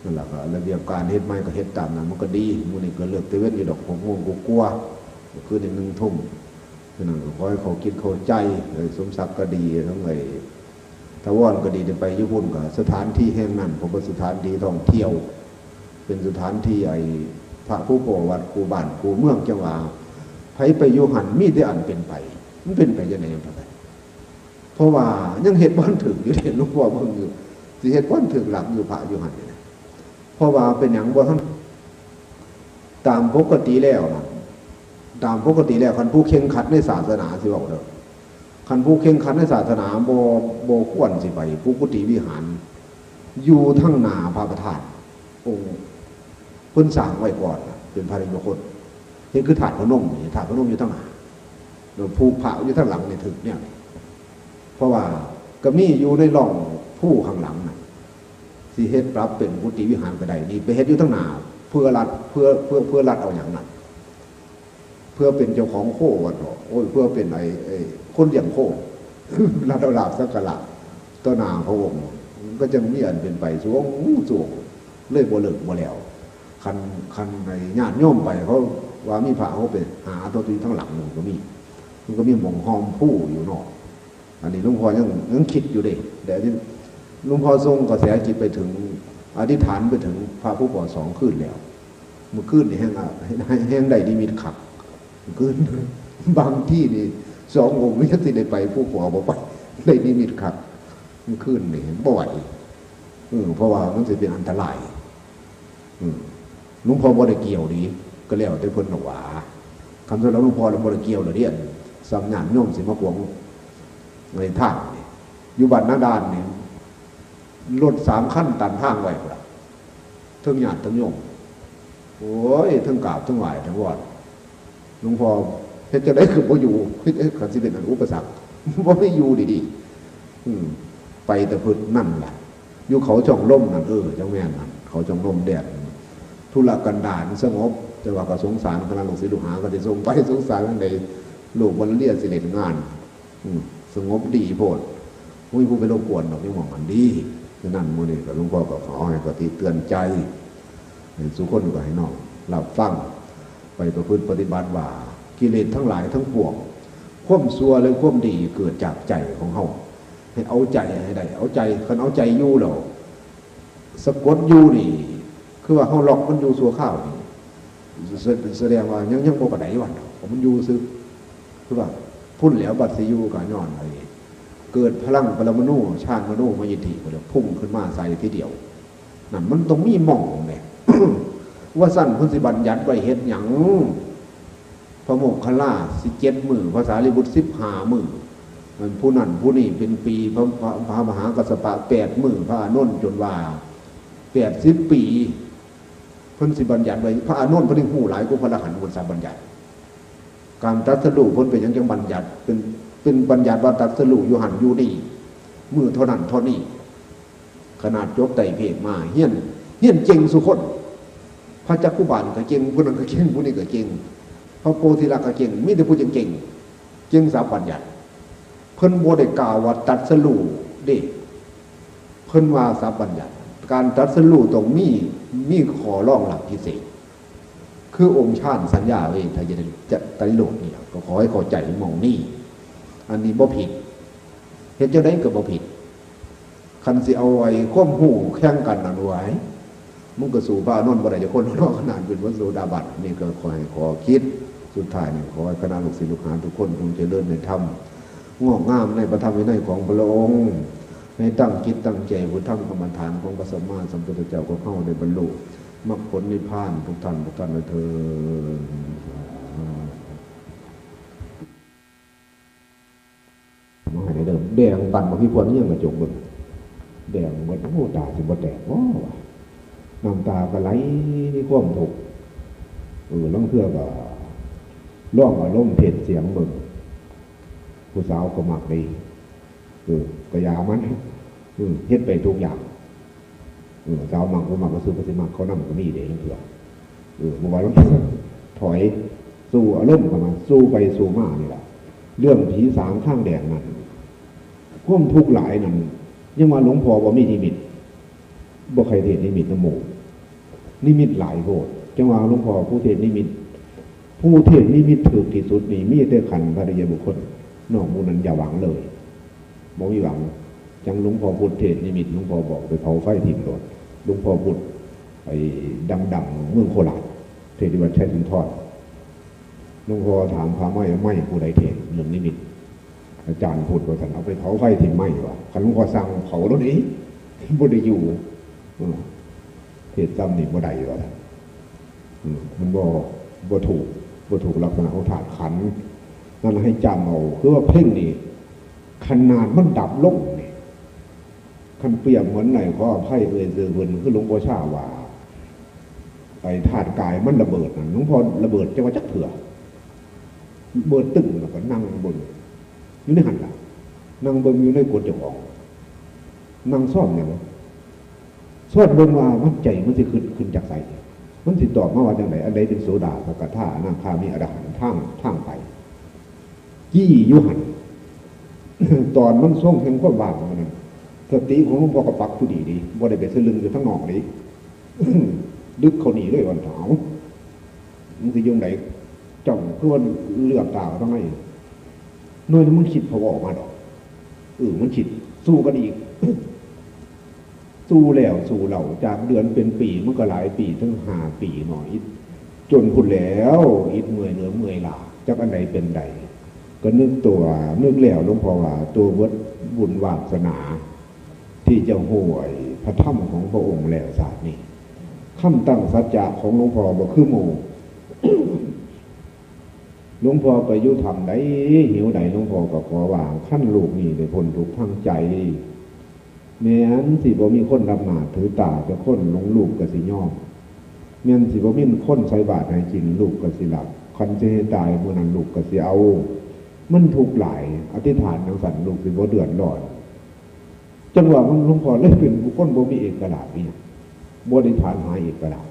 นั่นแหละก็ระเบียบการเฮ็ดใหม่ก็เฮ็ดตามนั้นมันก็ดีมื้อนี้ก็เลือกเตเว่นอยู่ดอก6 โมงกว่าคือได้1 ทุ่มฉะนั้นก็ขอให้เขาคิดเข้าใจสมศักดิ์ก็ดีทั้งไอ้ทวารก็ดีได้ไปญี่ปุ่นก็สถานที่แห่งนั้นผมว่าสถานที่ท่องเที่ยวเป็นสถานที่ไอ้พระผู้ประวัติครูบ้านครูเมืองจังหวัดไผไปอยู่หันมีแต่อันเป็นไปมันเป็นไปจังได๋เพราะว่ายังเฮ็ดบ่ถึงอยู่เด้หลวงพ่อเบิ่งอยู่สิเฮ็ดบ่ถึงหลักอยู่พระอยู่หั่นนี่เพราะว่าเป็นหยังบ่ทันตามปกติแล้วคันผู้เข่งขัดในศาสนาสิเว้าเด้อคันผู้เข่งขัดในศาสนาบ่ควรสิไปผู้กุฏิวิหารอยู่ทั้งหน้าพระประธานองค์เพิ่นสร้างไว้ก่อนเป็นพระริยคตนี่คือถาดพนมนี่ถาดพนมอยู่ทั้งหน้าแล้วภูพระอยู่ทั้งหลังนี่ถึกเนี่ยเพราะว่าก็มีอยู่ในร่องผู้ข้างหลังน่ะสิเฮ็ดปรับเป็นกุฏิวิหารก็ได้นี่ไปเฮ็ดอยู่ทั้งหน้าเพื่อรัดเอาอย่างนั้น เพื่อเป็นเจ้าของโควันเนาะโอ้ยเพื่อเป็นไอ้คนเลี้ยงโคระดับลาบสักกะละต้นนาพระองค์ก็จะมีอันเป็นไปสูงสูงเลยบ่เลิกบ่แล้วคันในญาติโยมไปเขาว่ามีพระเขาไปหาตัวที่ทั้งหลังหนึ่งก็มีมันก็มีหม่องหอมผู้อยู่นอกอันนี้หลวงพ่อยังคิดอยู่เด้เดี๋ยวที่หลวงพ่อทรงกระแสจิตไปถึงอธิษฐานไปถึงพระผู้ก่อ2 คืนแล้วเมื่อคืนนี่แห้งได้นิมิตขับคืนบางที่นี่2 องค์ไม่ใช่ได้ไปผู้ก่อบอกไปได้นิมิตขับเมื่อคืนนี่บ่ไหวเพราะว่ามันจะเป็นอันตรายหลวงพ่อบ่ได้เกี่ยวดีก็แล้วแต่เพิ่นหว่าคำสอนหลวงพ่อบ่ได้เกี่ยวเลยเรียนสังญาณโยมสิมากวงในทางนี่อยู่บ้านนาดานนี่รถ3 คันตันทางไว้พุ่นล่ะทั้งญาติทั้งโยมโอ้ยทั้งกราบทั้งไหว้ทั้งวอดหลวงพ่อเฮ็ดจังได๋คือบ่อยู่เฮ็ดคันสิเป็นอันอุปสรรคบ่ได้อยู่ดีๆไปแต่พึ่นั่นล่ะอยู่เขาช่องลมนั่นจังแม่นนั่นเขาช่องลมแดดธุรกันดารสงบแต่ว่าก็สงสารคณะลูกศิษย์ลูกหาก็ได้ส่งไปสงสารจังได๋ลูกวันเรียนสิเฮ็ดงานสงบดีโพดบ่มีผู้ไปรบกวนดอกนี่หม่องมันดีฉะนั้นมื้อนี้ก็หลวงพ่อก็ขอให้ปฏิเตือนใจสุคนก็ให้น้องรับฟังไปประพฤติปฏิบัติว่ากิเลสทั้งหลายทั้งปวงความชั่วและความดีเกิดจากใจของเฮาให้เอาใจให้ได้เอาใจคันเอาใจอยู่แล้วสะกดอยู่นี่คือว่าเฮาล็อกมันอยู่ชั่วข้าวนี่แสดงว่ายังบ่ปานใดวันมันอยู่ซึคือว่าพุ่นแล้วบัดสิอยู่ก็ย้อนไอ้เกิดพลังปรมาณูชาติมโนมยิทธิก็เลยพุ่งขึ้นมาใส่ทีเดียวนั่นมันต้องมีหม่องแหละ ว่าสั้นเพิ่นสิบัญญัติไว้เฮ็ดหยังพระโมคคัลลาสิ7 มื้อภาษาลิบุตร15 มื้อมันผู้นั้นผู้นี้เป็นปีพระมหากัสสปะ8 มื้อพระอานนท์จนว่า80 ปีเพิ่นสิบัญญัติไว้พระอานนท์เพิ่นฮู้หลายกว่าพระอรหันต์เพิ่นสิบัญญัติการตรัสรู้เพิ่นเป็นหยังจังบัญญัติเป็นบัญญัติว่าตรัสรู้อยู่หันอยู่นี่มื้อเท่านั้นเท่านี้ขนาดจบไตรเพศมาเฮียนเก่งสุคนพระจักคุบาลก็เก่งผู้นั้นก็เก่งผู้นี้ก็เก่งพระโพธิลักษณ์ก็เก่งมีแต่ผู้เก่งสาบัญญัติเพิ่นบ่ได้กล่าวว่าตรัสรู้เด้เพิ่นว่าสาบัญญัติการตรัสรู้ตรงมีข้อรองรับพิเศษคือองค์ฌานสัญญาเวทายะจะตริโลกนี่ก็ขอให้เข้าใจมองนี่อันนี้บ่ผิดเฮ็ดจังได๋ก็บ่ผิดคันสิเอาไว้ความรู้แข่งกันนั่นไว้มึงก็สู่พระอานนท์บ่ได้จะคนนอกขนาดเป็นพระโสดาบันนี่ก็ขอคิดสุดท้ายนี่ขอให้คณะลูกศิษย์ลูกหาทุกคนจงเจริญในธรรมงอกงามในพระธรรมวินัยของพระองค์ให้ตั้งจิตตั้งใจพุทธธรรมกรรมฐานของพระสัมมาสัมพุทธเจ้าก็เข้าในบรรลุมรรคผลนิพพานทุกท่านเถิดมาให้เดิมแดงปั่นมาพี่พรนี่ยังกระจกบึงแดงหมดโอ้ตาสิบ่แตกโอ้น้ำตาก็ไหลนี่ควมถูกลังเทื่อก็ร้องอารมณ์เผ็ดเสียงบึงผู้สาวก็มักดีก็ยามันเฮ็ดไปทุกอย่างสาวมักบ่มักก็ซื้อไปสิมักเขานำก็มีเด้ลังเทื่อเมื่อวานลังเทื่อถอยสู้อารมณ์เข้ามาสู้ไปสู้มานี่ล่ะเรื่องผีสางข้างแดงนั่นความทุกข์หลายนั่นยังว่าหลวงพ่อบ่มีนิมิตบ่ใครเทศนิมิตนโมนิมิตหลายโพดจังว่าหลวงพ่อผู้เทศนิมิตถูกที่สุดนี่มีแต่ขันธ์พระอริยบุคคลนอกหมู่นั้นอย่าหวังเลยบ่มีหวังจังหลวงพ่อพุทธเทศนิมิตหลวงพ่อบอกไปเผาไฟถิ่มโดดหลวงพ่อพุทธไปดังๆเมืองโคราชเทศที่วัดชัยสุนทรหลวงพ่อถามพระไม่ผู้ใดเทศเรื่องนิมิตอาจารย์พูดว่าท่านเอาไปเผาไฟถิ่มไหม้ว่ะคันหลวงพ่อสั่งเผาแล้วนี้บ่ได้อยู่เทศซ้ำนี่บ่ได้ว่ามันบ่ถูกลักษณะของธาตุขันธ์นั่นให้จำเอาคือว่าเพ่งนี่ขนาดมันดับลงนี่คันเปรียบเหมือนไหนก็ไพ่เอ่ยเสือเพิ่นคือหลวงพ่อชาว่าไอ้ธาตุกายมันระเบิดนั่นหลวงพ่อระเบิดจังว่าจักเถื่อเบิดตึ้งแล้วก็นั่งบนอยู่ในหันล่ะนั่งเบิ่งอยู่ในกฎเจ้าของนั่งซ่อมเนี่ยบ่ซ่อนเบิ่งว่ามันใจมันสิขึ้นจากไส มันสิตอบมาว่าจังไดอันใดเป็นโสดาสกทาอนาคามีอรหันต์ทางไปยี่ยุหัน ตอนมันส่งแห่งความว่างมันนั้นสติของหลวงพ่อกระปักผู้ดีบ่ได้ไปสลึงอยู่ทั้งนอกนี้ ดึกเขาหนีเลยวันเสาร์มันสิยงไหนจ้องเพื่อนเลือกตาต้องให้น้อยนั้นมันคิดพอออกมาดอกมันคิดสู้กันอีก สู้แล้วสู้เหล่าจากเดือนเป็นปีมันก็หลายปีถึง5 ปีหน่อยจนพุ่นแล้วอิดเมื่อยเนื้อเมื่อยหลาจากอันใดเป็นใดก็นึกแล้วหลวงพ่อว่าตัววัดบุญวาสนาที่จะห่วยพระธรรมของพระองค์แล้วศาสตร์นี้คำตั้งสัจจะของหลวงพ่อบ่คือหมู่ หลวงพ่อไปยุธรรมใดหิวใดหลวงพ่อก็ขอว่าขั้นลูกนี่ได้พ้นทุกข์ทางใจแม้นสิบ่มีคนรับหน้าถือตาจะคนหลงลูกก็สิยอมแม้นสิบ่มีคนใส่บาตรให้กินลูกก็สิหลับคันสิให้ตายมื้อนั้นลูกก็สิเอามันทุกข์หลายอธิษฐานจังซั่นลูกสิบ่เดือดร้อนจังว่ามันหลวงพ่อเลยเป็นบุคคลบ่มีเอกราชนี่บ่ได้ฐานหาเอกราช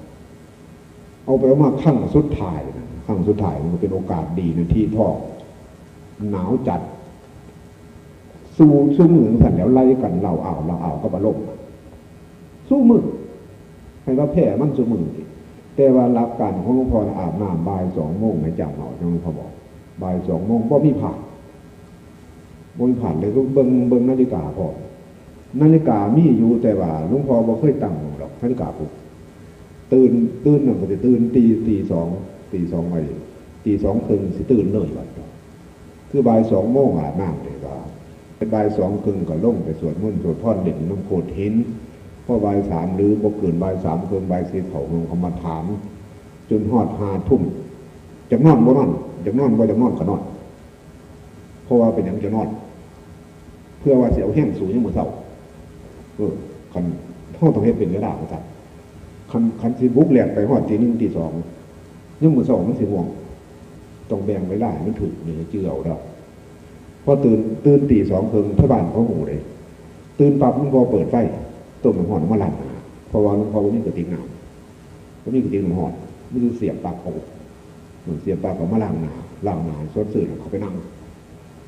เอาไปเอามาครั้งสุดท้ายนะครั้งสุดท้ายมันเป็นโอกาสดีในที่ทอกหนาวจัดสู้มือสั่นแล้วไล่กันเราเอาก็บรรลุสู้มือให้ว่าแพ้มันสู้มือแต่ว่าหลักการของหลวงพ่ออาบน้ำบ่าย2 โมงให้จำเอาหลวงพ่อบอกบ่าย2 โมงบ่มีผ่านเลยก็เบิ่งนาฬิกาพอนาฬิกามีอยู่แต่ว่าหลวงพ่อบ่เคยตั้งหรอกนาฬิกาปุ๊บตื่นนั่นก็จะตื่นตีสองไปตี 2 ครึ่งสิตื่นเลยวันคือบ่าย2 โมงอาบน้ำเลยว่าเป็นบ่าย2 ครึ่งก็ลงไปสวดมนต์สวดพรเด่นน้ำโคตรหินพอบ่าย 3หรือบ่เกินบ่าย 3 ครึ่งบ่าย 4เขามาถามจนฮอด5 ทุ่มจะนอนบ่นอนจะนอนบ่จะนอนก็นอนเพราะว่าเป็นหยังจะนอนเพื่อว่าสิเอาแห้งสูงยังมื้อเช้าคันเฮาต้องเฮ็ดเป็นเวลาว่าซั่นคันสิบุกแล่นไปฮอดตี 1 ตี 2ยังมื้อเช้ามันสิง่วงต้องแบ่งเวลาให้มันถูกนี่จื้อเอาดอกพอตื่นตี 2 ครึ่งที่บ้านเขาหูเลยตื่นปั๊บหลวงพ่อเปิดไฟต้มน้ำร้อนมาล้างหน้าเพราะว่าหลวงพ่อบ่มีกระติกน้ำบ่มีกระติกน้ำร้อนมันสิเสียบปากเอาเสียบปากก็มาล้างหน้าสดชื่นเขาไปนั่ง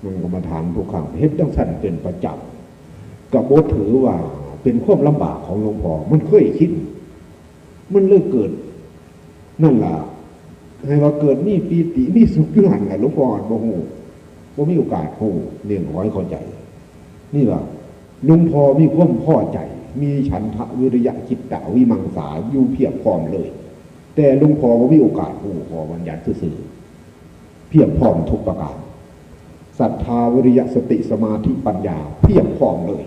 มันก็มาถามทุกครั้งเฮ็ดจังซั่นเป็นประจำก็บ่ถือว่าเป็นความลำบากของหลวงพ่อมันเคยคิดมันเลยเกิดนั่นล่ะให้ว่าเกิดมีปีติมีสุขอยู่หั่นน่ะหลวงพ่อบ่ฮู้บ่มีโอกาสฮู้เรื่องร้อยเข้าใจนี่ว่าหลวงพ่อมีความพอใจมีฉันทะวิริยะจิตตะวิมังสาอยู่เพียบพร้อมเลยแต่หลวงพ่อบ่มีโอกาสฮู้ขอบัญญัติซื่อๆเพียบพร้อมทุกประการศรัทธาวิริยะสติสมาธิปัญญาเพียบพร้อมเลย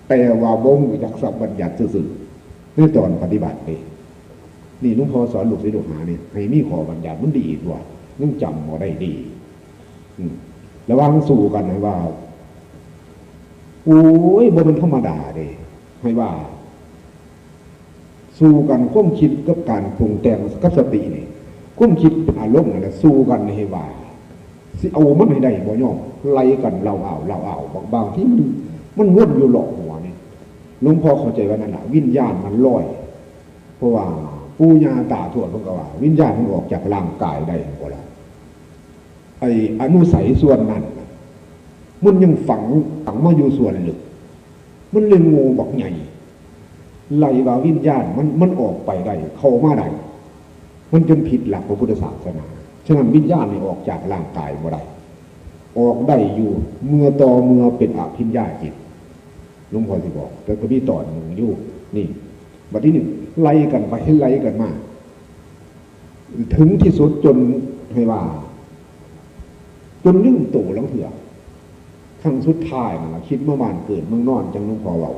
แต่ว่าบ่รู้จักสัพบัญญัติซื่อๆในตอนปฏิบัตินี่หลวงพ่อสอนลูกศิษย์ลูกหานี่ให้มีขอบัญญัติมันดีกว่ายังจำบ่ได้ดีระวังสู้กันให้ว่าโอ้ยบ่เป็นธรรมดาเด้ให้ว่าสู้กันความคิดกับการปรุงแต่งกับสตินี่ความคิดเป็นอารมณ์นั่นแหละสู้กันให้ว่าสิเอามันให้ได้บ่ยอมไล่กันเราเอาบางที่มันวนอยู่หลอกหัวนี่หลวงพ่อเข้าใจว่านั่นน่ะวิญญาณมันลอยเพราะว่าปู่ย่าตาทวดเพิ่นก็ว่าวิญญาณมันออกจากร่างกายได้บ่ล่ะไอ้อนุสัยส่วนนั้นมันยังฝังมาอยู่ส่วนลึกมันเลยงูบักใหญ่ไล่ว่าวิญญาณมันออกไปได้เข้ามาได้มันจนผิดหลักพระพุทธศาสนาฉะนั้นวิญญาณนี่ออกจากร่างกายบ่ได้ออกได้อยู่เมื่อเป็นอภิญญาจิตหลวงพ่อสิบอกแต่ก็มีตอนหนึ่งอยู่นี่บัดที่1ไล่กันไปให้ไล่กันมาถึงที่สุดจนให้ว่าจนลืมตัวแล้วเถื่อครั้งสุดท้ายนะคิดเมื่อวานเกิดเมืองนอนจังหลวงพ่อว่า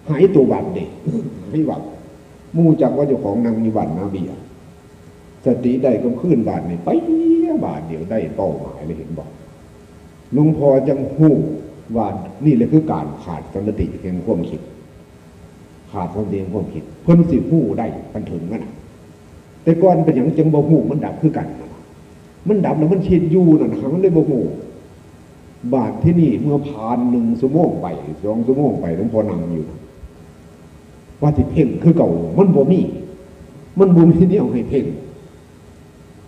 หายตัวบัดเด็กไม่หวัดมู่จักว่าเจ้าของนางมีบัดนาเบียสติได้ก็ขึ้นบาทนี่ไปบาทเดียวได้เป้าหมายเลยเห็นบอกหลวงพ่อจังหู้ว่านี่เลยคือการขาดสติแห่งความคิดขาดความเดียงความคิดเพิ่นสิหู้ได้มันถึงนั่นน่ะแต่ก่อนเป็นอย่างจังบ่หู้มันดับคือกันมันดับแล้วมันคิดอยู่นั่นหามันเลยบ่หู้บาทที่นี่เมื่อผ่าน1 ชั่วโมงไป2 ชั่วโมงไปหลวงพ่อนั่งอยู่ว่าสิเพ่งคือเก่ามันบ่มี มันบุญที่นี่เอาให้เพ่ง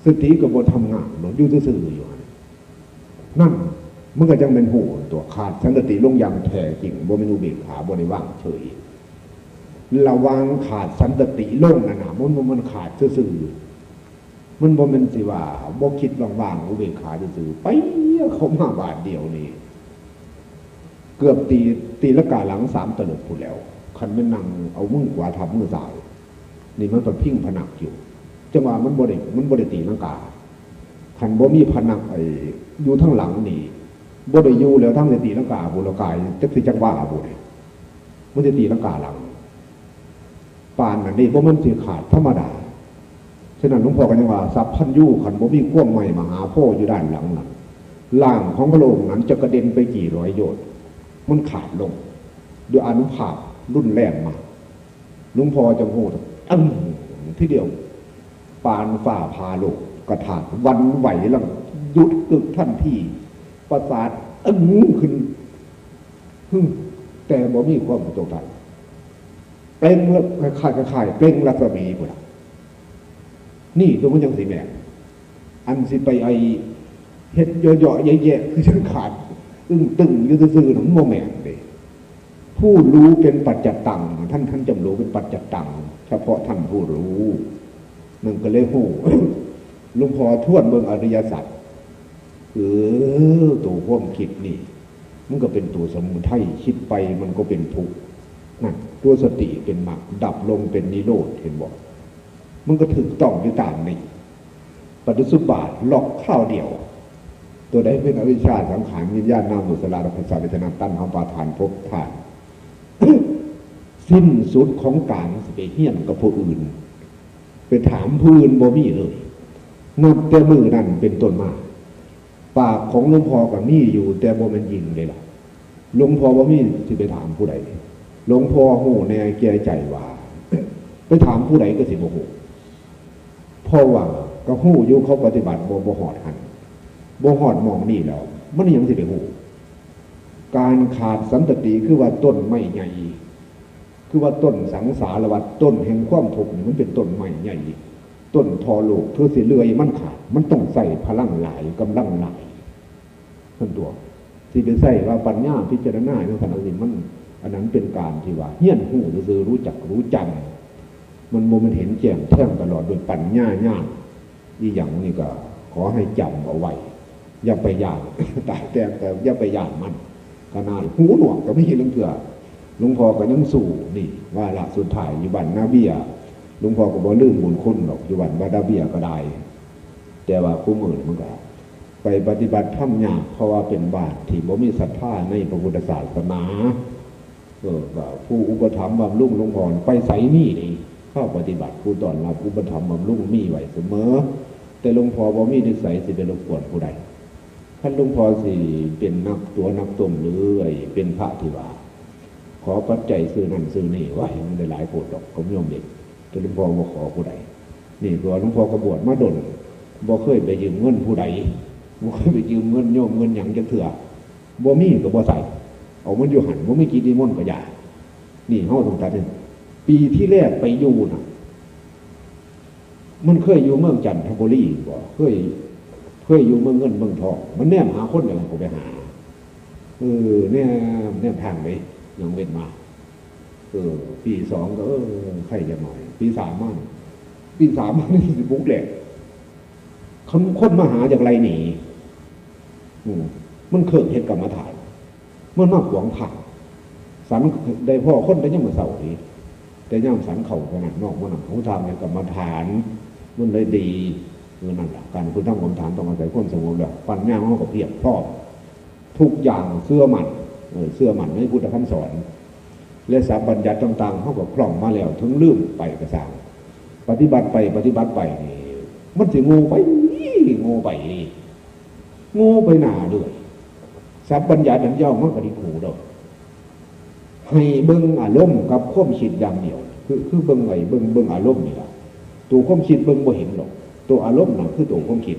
สติกับบททำงานหลงอยู่ซื่อๆอยู่นั่นมันก็จังเป็นหูตัวขาดสันติลงอย่างแท้จริงบ่เป็นอุเบกขาบ่ได้ว่างเฉยระวังขาดสันติลงนั่นน่ะมันขาดซื่อๆมันบ่เป็นสิว่าบ่คิดว่างๆอุเบกขาซื่อๆไปเขามาบาทเดียวนี่เกือบตีละกาหลัง3 ตลบพูดแล้วคันไม่นั่งเอามือขวาทับมือซ้ายนี่มันพิงผนักอยู่จังหวะมันบ่ได้ตีลังกาคันบ่มีผนักไอ้อยู่ทั้งหลังนี่บ่ได้อยู่แล้วทั้งตีลังกาบุรกายจักสิจังหวะบ่ได้มันจะตีลังกาหลังปานนั่นนี่บ่มันสิขาดธรรมดาฉะนั้นหลวงพ่อก็ยังว่าสัพพัญญูคันบ่มีความใหม่มหาโพธิ์อยู่ด้านหลังนั้นล่างของพระองค์นั้นจะกระเด็นไปกี่ร้อยโยชน์มันขาดลงด้วยอานุภาพรุนแรงมากหลวงพ่อจังโหดที่เดียวปานฝ่าพาโลกกระถางวันไหวแล้วยุดกึกท่านที่ประสาทขึ้นแต่บ่มีความตกใจเปล่งแล้วคล้ายเปล่งรัศมีหมดนี่ตัวมันยังสีแม่อันสิไปไอเฮ็ดเยาะๆแย่ๆคือฉันขาดตึงอยู่ซื่อๆหนุ่มโมแม่เลยผู้รู้เป็นปัจจตังท่านจำรู้เป็นปัจจตังเฉพาะท่านผู้รู้มันก็เลยหูหลวงพ่อทวดเบิ่งอริยสัจตัวความคิดนี่มันก็เป็นตัวสมุทัยคิดไปมันก็เป็นทุกข์นั่นตัวสติเป็นมรรคดับลงเป็นนิโรธเห็นบอกมันก็ถึกต้องอยู่ตามนี้ปฏิสุบาทล็อกข้าวเดียวตัวใดเป็นอวิชชาสังขารวิญญาณนามบุษราภาษาเวทนาตั้นของปาทานภพทาน สิ้นสุดของการสิไปเฮี้ยนกับผู้อื่นไปถามผู้อื่นบ่มีเลยนับแต่มือนั่นเป็นต้นมาปากของหลวงพ่อกับมีอยู่แต่บ่มันยิงเลยล่ะหลวงพ่อบ่มีสิไปถามผู้ใดหลวงพ่อหูในแก่ใจว่า ไปถามผู้ใดก็สิบ่ฮู้เพราะว่าก็ฮู้อยู่เขาปฏิบัติบ่ฮอดหันบ่ฮอดมองนี่แล้วมันยังสิไปฮู้การขาดสันติคือว่าต้นไม้ใหญ่คือว่าต้นสังสารวัฏต้นแห่งความทุกข์มันเป็นต้นไม้ใหญ่ต้นทอโลกเธอสิเลื่อยมันขาดมันต้องใส่พลังหลายกำลังหลายนั่นตัวที่ไปใส่ว่าปัญญาพิจารณาในขณะนี้มันอันนั้นเป็นการที่ว่าเฮี้ยนหูหรือรู้จักรู้จำมันเห็นแจ่มแท่งตลอดโดยปัญญาญาณนี่อย่างนี้ก็ขอให้จำเอาไว้อย่าไปย่างตายแต่อย่าไปย่างมันขนาดหูหนวกก็ไม่เห็นเรื่องเถื่อหลวงพ่อก็ยังสู่นี่ว่าละสุดท้ายอยู่บ้านนาเบียหลวงพ่อก็บ่ลืมบุญคุณหรอกอยู่บ้านนาเบียก็ได้แต่ว่าผู้มือมันก็ไปปฏิบัติธรรมยากเพราะว่าเป็นบ้านที่บ่มีศรัทธาในพระพุทธศาสนาผู้อุปถัมภ์บำรุงหลวงพ่อไปใส่นี่นี่เข้าปฏิบัติผู้ตอนรับอุปถัมภ์บำรุงมีไว้เสมอแต่หลวงพ่อบ่มีนิสัยสิเป็นรบกวนผู้ใดท่านหลวงพ่อสิเป็นนักตมหรือเป็นพระที่ว่าขอปัจจัยซื้อนั่นซื้อนี่ไว้มันได้หลายโพดดอกผมยอมเด็กแต่หลวงพ่อบ่ขอผู้ใดนี่ตัวหลวงพ่อกบวชมาดลบ่เคยไปยืมเงินผู้ใดบ่เคยไปยืมเงินโยมเงินหยังจังเถื่อบ่มีก็บ่ใส่เอามันอยู่หันบ่มีกิจนิมนต์ก็อย่านี่เฮาต้องตัดปีที่แรกไปอยู่น่ะมันเคยอยู่เมืองจันทบุรีบ่เคยอยู่เมืองเงินเมืองทองมันแนมหาคนเดียวก็ไปหาเนี่ยทางไปยังเว้นมาปี2ก็ใครจะหน่อยปี3มันนี่สิบุกแหละคนมาหาจากไรหนีมันเคยเห็นกรรมฐานมันมากหวงผักสันได้พ่อคนได้ยังมาเสาดีแต่ย่ำสันเข่าขนาดนอกมันเขาทำในกรรมฐานมันเลยดีนั่นแหละการคุณตั้งกรรมฐานต้องอาศัยความสงบแบบปัญญาเขาก็เพียบพร้อมทุกอย่างเสื้อหมันให้พุทธท่านสอนและสาบัญญัติต่างๆเขาก็คล่องมาแล้วถึงลืมไปกระสังปฏิบัติไปนี่มันสิงูไปหนาด้วยสาบัญญัตินั้นย่อมากกว่าที่ขู่ดอกให้เบิ่งอารมณ์กับความคิดอย่างเดียวคือเบิ่งไว้เบิ่งอารมณ์นี่แหละตัวความคิดเบิ่งบ่เห็นหรอกตัวอารมณ์น่ะคือตัวความคิด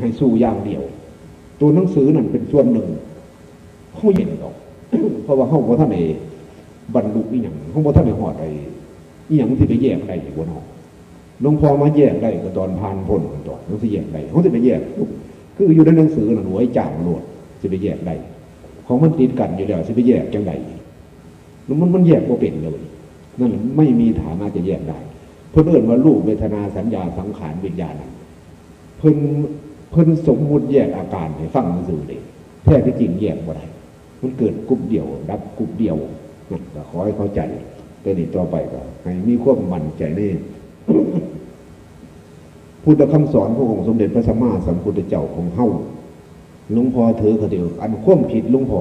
ให้สู้อย่างเดียวตัวหนังสือนั่นเป็นส่วนหนึ่งเขาเห็นหรอก เพราะว่าเขาบ่ทันได้บรรลุอีหยังเขาบ่ทันได้ฮอดไอ้ อีหยังที่ไปแยกได้อยู่บนหอหลวงพ่อมาแยกได้ก็ตอนผ่านพ้นตอนต้องสิแยกได้เขาจะไปแยกคืออยู่ในหนังสือหน่วยจ่างโหลดจะไปแยกได้ของมันติดกันอยู่แล้วจะไปแยกจังไดแล้วมันแยกบ่เป็นเลยนั่นไม่มีฐานะจะแยกได้เพิ่นเอิ้นว่ารูปเวทนาสัญญาสังขารวิญญาณเพิ่นสมมุติแยกอาการให้ฟังซื่อเลยแท้ที่จริงแยกบ่ได้มันเกิดกลุ่มเดียวดับกลุ่มเดียวนั่นก็ขอให้เข้าใจแต่นี่ต่อไปก็ให้มีความมั่นใจในพุทธคำสอนขององค์สมเด็จพระสัมมาสัมพุทธเจ้าของเฮาหลวงพ่อถือเขาเดียวอันความผิดหลวงพ่อ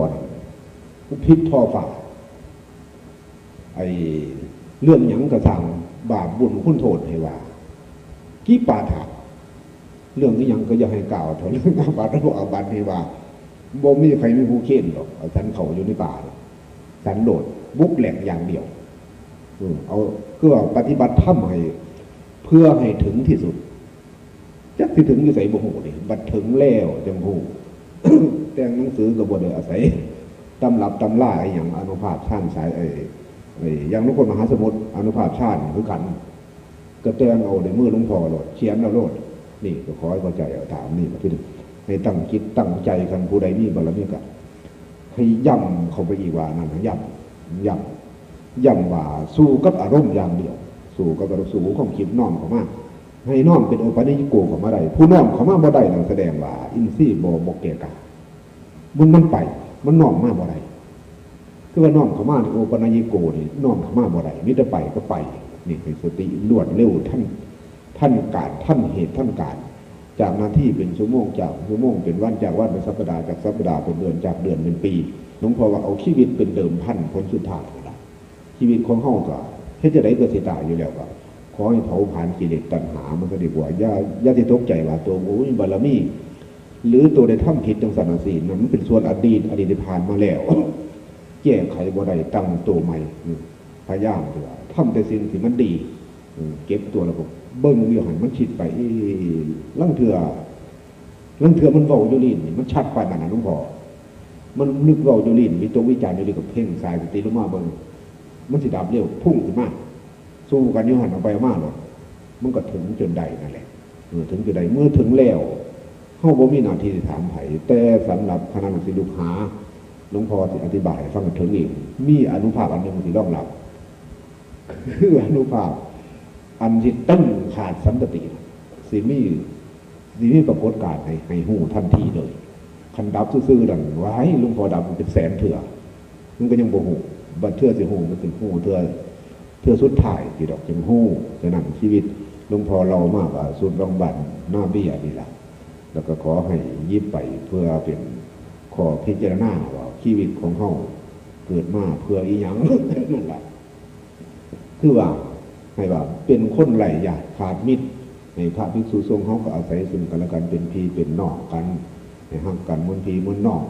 ผิดท่อฝ่าไอเรื่องหยังกระสังบาปบุญคุณโทษให้ว่ากี่ปาถะเรื่องนี้ยังก็อย่าให้กล่าวเถอะเรื่องอาบัติระบบอาบัติให้ว่าบ่มีใครมีผู้เข่นหรอกสันเขาอยู่ในป่าสันโดดบุกแหลกอย่างเดียวเอาคือว่าปฏิบัติธรรมให้เพื่อให้ถึงที่สุดจักที่ถึงอยู่ใส่บ่หูนี่บัดถึงแล้วจังหู แต่งหนังสือก็บ่ได้อาศัยตำรับตำล่าอย่างอนุภาพชาติสายอย่างนกคนมหาสมุทรอนุภาพชาติคือกันก็แต่งเอาในมือหลวงพ่อโลดเขียนเอาโลดนี่ก็ขอให้เข้าใจเอาถามนี่มาที่นี่ให้ตั้งคิดตั้งใจกันผู้ใดมีบารมีกันให้ย่ำเข้าไปอีกว่านั่นย่ำว่าสู้กับอารมณ์อย่างเดียวสู้กับอารมณ์สู้ของคิดน้อมเข้ามาให้น้อมเป็นโอปัญญิโกเข้ามาได้ผู้น้อมเข้ามาบ่ได้นั่นแสดงว่าอินทรีย์บ่เกกะมันไปมันน้อมมาบ่ได้คือว่าน้อมเข้ามาโอปัญญิโกนี่น้อมเข้ามาบ่ได้มิตรไปก็ไปนี่เป็นสติรวดเร็วท่านการท่านเหตุท่านการจากหน้าที่เป็นชั่วโมงจากชั่วโมงเป็นวันจากวันเป็นสัปดาห์จากสัปดาห์เป็นเดือนจากเดือนเป็นปีหลวงพ่อว่าเอาชีวิตเป็นเดิมพันผลสุดท้ายนะชีวิตของเฮาก็เฮ็ดจะได้เกิดสิตายอยู่แล้วก็ขอให้เผาผลาญกิเลสตัณหามันก็ดีกว่าอย่าที่ตกใจว่าตัวโอ้ยบารมีหรือตัวได้ทำผิดจังสันสีนั้นมันเป็นส่วนอดีตผ่านมาแล้วแก้ไขบ่ได้ตั้งตัวใหม่พยายามว่าทำแต่สิ่งที่มันดีเก็บตัวแล้วก็เบิ้งอยู่หันมันชิดไปลังเถื่อมันเบาอยู่ลิ้นมันชัดไปมันหลวงพ่อมันนึกเบาอยู่ลิ้นมีตัววิจารณ์อยู่ลิ้นกับเพ่งสายสติลงมาเบิ้งมันสิดับเร็วพุ่งขึ้นมาสู้กันอยู่หันออกไปมากหรอกมันก็ถึงจนใดนั่นแหละถึงจนใดเมื่อถึงแล้วเฮาบ่มีหน้าที่ถามไผแต่สำหรับคณะลูกศิษย์ลูกหาหลวงพ่อสิอธิบายฟังถึงเองมีอนุภาพอันหนึ่งที่รองรับคืออนุภาพอันที่ตั้งขาดสันติสิมีปรากฏการณ์ให้หูทันทีเลยคันดับซื่อๆดังไว้หลวงพ่อดับมันเป็นแสนเถื่อมันก็ยังบ่หูบัดเถื่อสิหูมันเป็นหูเถื่อสุดท้ายที่ดอกจังหูจะนำชีวิตหลวงพ่อเรามากสุดรองบันหน้าเบี้ยนี่แหละแล้วก็ขอให้ยิบไปเพื่อเป็นข้อพิจารณาว่าชีวิตของเฮาเกิดมาเพื่ออีหยังนั่นแหละคือว่าให้ว่าเป็นคนไร้ญาติขาดมิตรในพระภิกษุสงฆ์เขาก็อาศัยซึ่งกันและกันเป็นพี่เป็นน้องกันให้ฮักกันมนพี่มนน้อง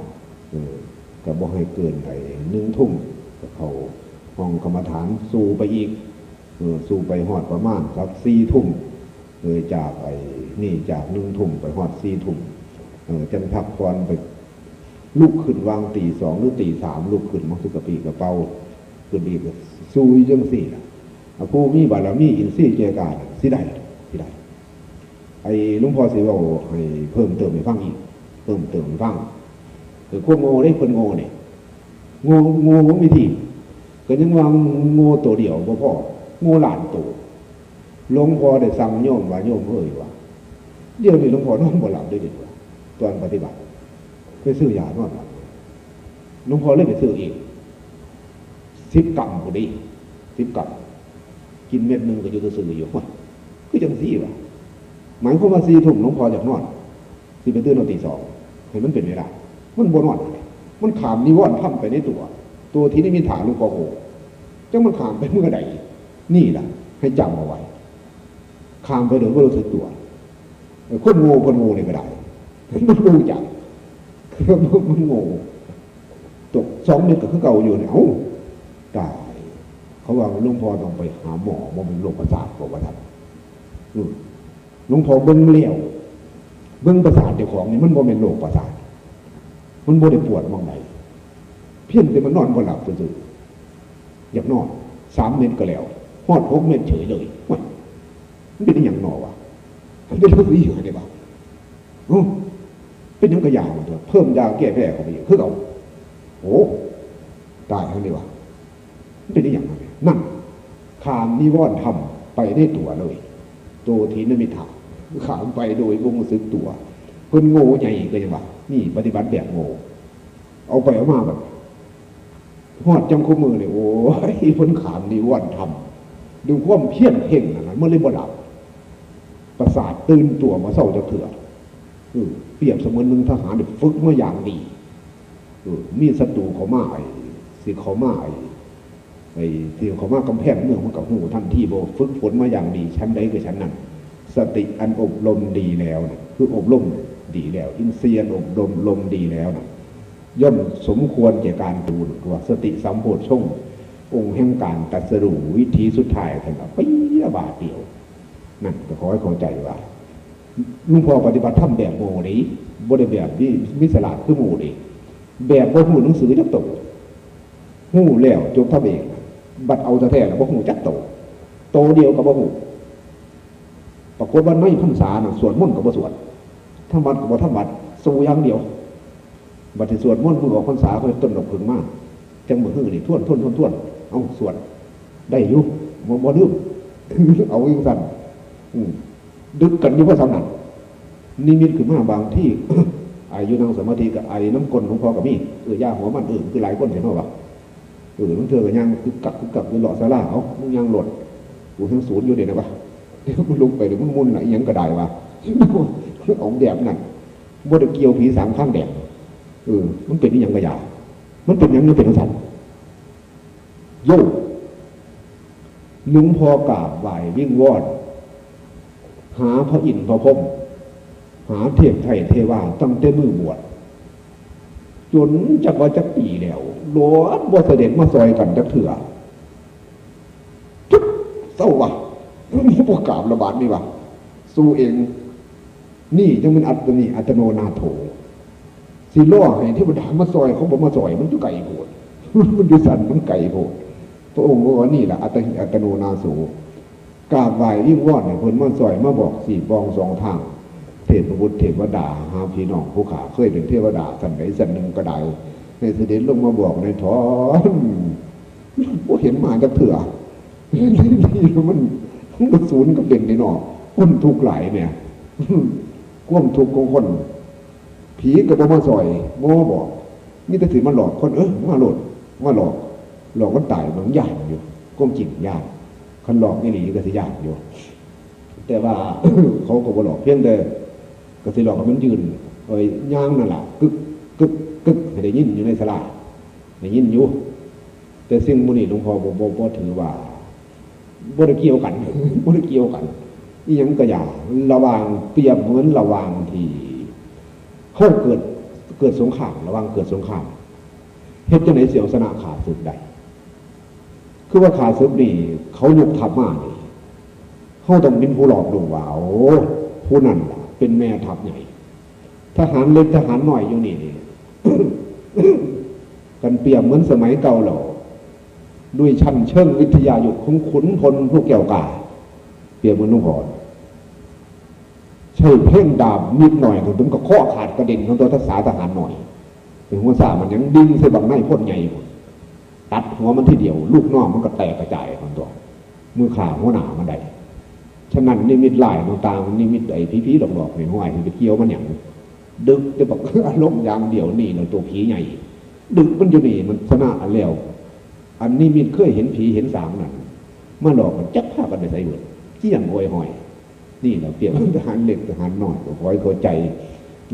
ก็บ่ให้เกินไป1 ทุ่มก็เขาห้องกรรมฐานสู่ไปอีกสู่ไปฮอดประมาณสัก4 ทุ่มจากนี่จาก1 ทุ่มไปฮอด4 ทุ่มจังพักผ่อนไปลุกขึ้นวางตี 2หรือตี 3ลุกขึ้นมาสุกะปีกระเป๋าขึ้นอีกสู่จังสี่ล่ะผู้มีบารมีอินทรีย์แก่กล้าสิได้หลวงพ่อสิว่าให้เพิ่มเติมให้ฟังอีกเพิ่มเติมให้ฟังควบโง่ได้คนโง่เนี่ยโง่ของวิธีก็ยังว่าโง่ตัวเดียวบ่พอโง่หลานตัวหลวงพ่อได้สั่งโยมว่าโยมว่าเดี๋ยวนี้หลวงพ่อนอนบ่หลับได้ดีกว่าตอนปฏิบัติไปซื้อยานอนหลับหลวงพ่อเลยไปซื้อเอง10 กรัมพอดี10 กรัมกินเม็ดนึงก็อยู่ซื่อๆอยู่ก็จังซี่ว่ะหมายความว่า4 ทุ่มหลวงพ่ออยากนอนสิไปตื่นตอนตี 2ให้มันเป็นเวลามันบ่นอนมันขามนิวรณ์ทำไปในตัวที่นี่มีฐานหลวงพ่อโหจังมันขามไปเมื่อใดนี่ล่ะให้จำเอาไว้ขามไปโดยบ่รู้สึกตัวคนโง่นี่ก็ได้มันรู้จักมันโง่ตก2 เม็ดก็คือเก่าอยู่เนี่ยเอ้าตายเขาว่าหลวงพ่อต้องไปหาหมอว่ามันโรคประสาทบอกว่าท่านหลวงพ่อเบิ่งเลี้ยวเบิ่งประสาทเจ้าของนี่มันบ่เป็นโรคประสาทมันบ่ได้ปวดมองไหนเพี้ยนแต่มันนอนบ่หลับซื่อๆอยากนอน3 เม็ดก็แล้ว ฮอด6 เมตรเฉยเลยมันเป็นอย่างหนอวะมันเป็นลูกวิหารได้ปะเป็นยังกระยาตัวเพิ่มยาแก้แพ้เข้าไปอีกคือเอาโอ้ตายทั้งนี้วะมันเป็นอย่างไรนั่นขามนิวรณ์ทำไปได้ตัวเลยตัวทีนมิถาขามไปโดยบ่รู้สึกตัวเพิ่นโง่ใหญ่ก็ยังว่านี่ปฏิบัติแบบโง่เอาไปเอามาแบบฮอดจังคู่มือเนี่ยโอ้ยเพิ่นขามนิวรณ์ทำดูความเพี้ยนเพ่งนั่นน่ะเมื่อเลยบ่หลับประสาทตื่นตัวมาเศร้าจะเถื่อเปรียบเสมือนมึงทหารฝึกมาอย่างดีมีศัตรูเขามาสิเขามาที่เขามากำแพงเมืองมันกับหูท่านที่โบฝึกฝนมาอย่างดีชั้นใดก็ชั้นนั้นสติอันอบรมดีแล้วนะคืออบรมดีแล้วอินทรีย์อบรมลมดีแล้วนะย่อมสมควรแก่การตูนว่าสติสัมโพชฌงค์องค์แห่งการตรัสรู้วิธีสุดท้ายท่านว่าปีละบาทเดียวนั่นก็ขอให้เข้าใจว่าลุงพ่อปฏิบัติธรรมแบบโมนี้บ่ได้แบบที่มิสลาดคือโมนี้แบบบ่หูหนังสือจักโตหูแล้วจบทำเองบัดเอาแท้ๆแล้วบ่หูจักโตเดียวกับบ่หูปรากฏว่าในพรรษาน่ะสวดมนต์กับบ่สวดทำวัดกับบ่ทำวัดสู้อย่างเดียวบัดที่สวดมนต์มื้อออกพรรษาเพิ่นต้นดอกผึ้งมาจังมื้อฮื้อนี่ท่วนเอาสวดได้อยู่บ่ลืมเอาอีกสั่นดึกกันอยู่ว่าสำนักนิมิตขึ้นมาบางที่ อายุนั่งสมาธิกับไอ้น้ำกลหลวงพ่อกับมีย่าหัวมันคือหลายคนเห็นไหมวะมันเธอกับยังคือกักอยู่หล่อสาราเอามึงยังหลดกูทั้งศูนย์อยู่เดี๋ยวนะวะเดี๋ยวมึงลงไปเดี๋ยวมึงมุนไหนยังกระไดวะเอาแดดนั่นบ่ได้เกี่ยวผี3 ข้างแดดมันเป็นอย่างกระยามันเป็นอย่างนี้เป็นสันโยกลุงพอกราบไหววิ่งวอดหาพระอินทร์พระพรหมหาเทพไทยเทวาตั้งแต่มือบวชจนจักว่าจักปีแล้วหลวงบ่เสด็จมาซอยกันจักเถื่อจุ๊บเศร้าวะมีพวกกราบระบาดนี่วะสู้เองนี่จังเป็นอัตโนนาโถสิล่อให้เทวดามาซอยเขาบอกมาซอยมันอยู่ไก่โพดมันอยู่สันมันไก่โพดพระองค์บอกว่านี่แหละอัตโนนาโถกราบไหว้ยิ่งวอดเนี่ยเพิ่นมาซอยมาบอก4 ปอง 2 ทางเทพบุตรเทวดาหาพี่น้องผู้ขาเคยเป็นเทวดาสันไหนสันหนึ่งก็ได้ในเสด็จลงมาบอกในท้อนผู้เห็นมาจะเถื่อนี่มันศูนย์กับเด่นในนอกคนทุกข์หลายเนี่ยก้มทุกข์ของคนผีกับบ่มาซอยบ่บอกนี่แต่ถือมาหลอกคนมาหลอกคนตายมันยากอยู่ก้มจิตยากคันหลอกนี่หลีก็สิยากอยู่แต่ว่า เขาก็บ่หลอกเพียงแต่ก็สิหลอกมันยืนย่างนั่นแหละกึกให้ได้ยินอยู่ในศาลาได้ยินอยู่แต่สิ่งมื้อนี้หลวงพ่อบ่ถือว่าบ่ได้เกี่ยวกันบ่ได้เกี่ยวกันอีหยังก็อย่างระหว่างเปรียบเหมือนระหว่างที่เฮาเกิดสงครามระหว่างเกิดสงครามเฮ็ดจังได๋เสียวชนะขาดศึกได้คือว่าขาดศึกนี่เขายกทัพมานี่เฮาต้องเป็นผู้หลอกลวงว่าโอ้ผู้นั้นเป็นแม่ทัพใหญ่ทหารเล็กทหารน้อยอยู่นี่ กันเปรียบเหมือนสมัยเก่าเราด้วยชั้นเชิงวิทยายุทธของขุนพลผู้แก้วกล้าเปรียบเหมือนนุ่งห่อใช่เพ่งดาบนิดหน่อยถึงกับข้อขาดกระเด็นของตัวทัศทหารหน่อยเป็นหัวซ่ามันยังดิ้งใส่บังไนพ่นใหญ่ตัดหัวมันทีเดียวลูกน้องมันก็แตกกระจายของตัวมือขาหัวหนามันได้ฉะนั้นนิมิตลายต่างๆนิมิตไอ้ผีๆหลอกๆในห้อยที่ไปเกี่ยวมันอย่างดึกจะบอกอารมณ์อย่างเดียวนี่เราตัวผีใหญ่ดึกมันอยู่นี่มันชนะอันแล้วอันนี้มิตเคยเห็นผีเห็นสางนั่นมาหลอกมันจับภาพกันในใส่เบิดเกี่ยงโอยหอยนี่เราเปรียบทหารเล็กทหารน้อยก็คอยเข้าใจ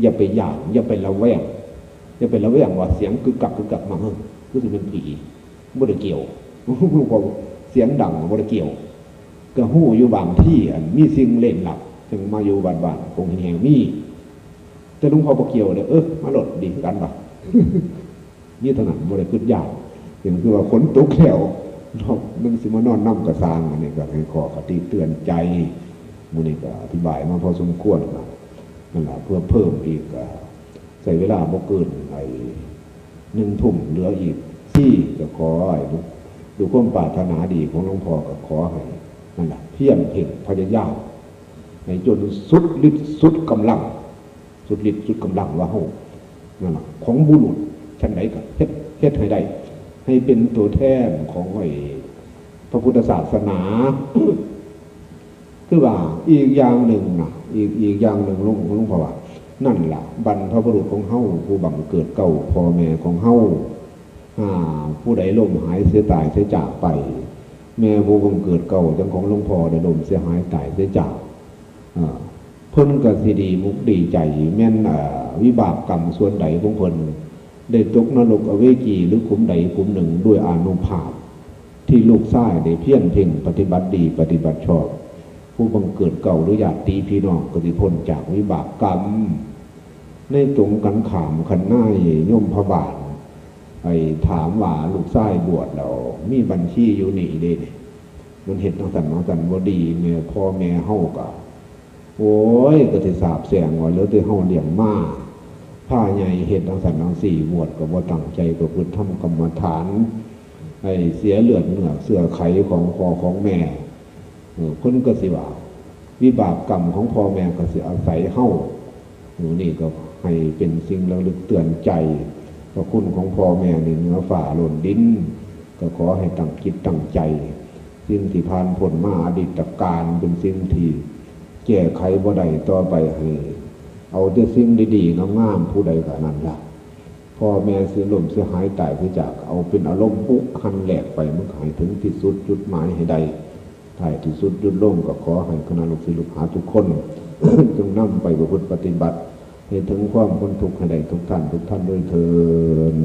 อย่าไปย่างอย่าไประแวงว่าเสียงกึกกักมาคือสิเป็นผีบ่ได้เกี่ยวเสียงดังบ่ได้เกี่ยวก็หู้อยู่บางที่มีสิ่งเล่นหลับถึงมาอยู่บ้านๆคงแห่งมีแต่หลวงพ่อบ่เกี่ยวเลยมาหลดดีกันป่ะนี่เท่านั้นบ่ได้คิดยากเห็นคือว่าฝนตกแล้วมันสิมานอนนำกระซางอันนี้ก็ให้ขอคติเตือนใจมื้อนี้ก็อธิบายมาพอสมควรนั่นล่ะเพื่อเพิ่มอีกใช้เวลาบ่เกิน1 ทุ่มเหลืออีก4จะขอให้ ดูความปรารถนาดีของหลวงพ่อก็ขอให้นั่นแหละเพียรเพ่งพยายามในจนสุดฤทธิ์สุดกำลังสุดฤทธิ์สุดกำลังว่าเฮานั่นแหละของบุรุษชั้นไหนก็เฮ็ดให้ได้ให้เป็นตัวแทนของไอ้พระพุทธศาสนาคือว่าอีกอย่างหนึ่งนะอีกอย่างหนึ่งหลวงพ่อว่านั่นล่ะบรรพบุรุษของเฮาผู้บังเกิดเก่าพ่อแม่ของเฮาผู้ใดล่มหายเสียตายเสียจากไปแม่ผู้บังเกิดเก่าจังของหลวงพ่อได้ล่มเสียหายตายเสียจากเพิ่นก็สิดีมุกดีใจแม่นวิบากกรรมส่วนใดของเพิ่นได้ตกนรกอเวจีหรือขุมใดขุมหนึ่งด้วยอานุภาพที่ลูกชายได้เพียรเพ่งปฏิบัติดีปฏิบัติชอบผู้บังเกิดเก่าหรือญาติพี่น้องก็สิพ้นจากวิบากกรรมในตรงกันขามขันหน้าโยมพระบาทไอ้ถามว่าลูกชายบวชแล้วมีบัญชีอยู่นี่เด้มันเห็นทั้งสันบ่ดีแม่พ่อแม่เฮาก็โอ้ยก็สิสาบแสงว่าแล้วแต่เฮาเลี้ยงมาผ้าใหญ่เฮ็ดทั้งสันทั้งสี่บวชก็บ่ตั้งใจประพฤติธรรมกรรมฐานไอ้เสียเลือดเนื้อเสื้อไขของพ่อของแม่คนก็สิว่าวิบากกรรมของพ่อแม่ก็สิอาศัยเฮานี่ก็ให้เป็นสิ่งระลึกเตือนใจพระคุณของพ่อแม่นี่เหนือฝ่าล้นดินก็ขอให้ตั้งจิตตั้งใจสิ่งที่ผ่านพ้นมาอดีตการเป็นสิ่งที่แก้ไขบ่ได้ต่อไปให้เอาแต่สิ่งดีๆงามๆผู้ใดก็นั้นล่ะพ่อแม่เสียล้มเสียหายตายไปจากเอาเป็นอารมณ์ปุ๊กคันแหลกไปมันหายถึงที่สุดจุดหมายให้ได้ท้ายที่สุดจุดลงก็ขอให้คณะลูกศิษย์ลูกหาทุกคน จงนำไปประพฤติปฏิบัติให้ถึงความพ้นทุกข์ให้ได้ทุกท่านด้วยเถิด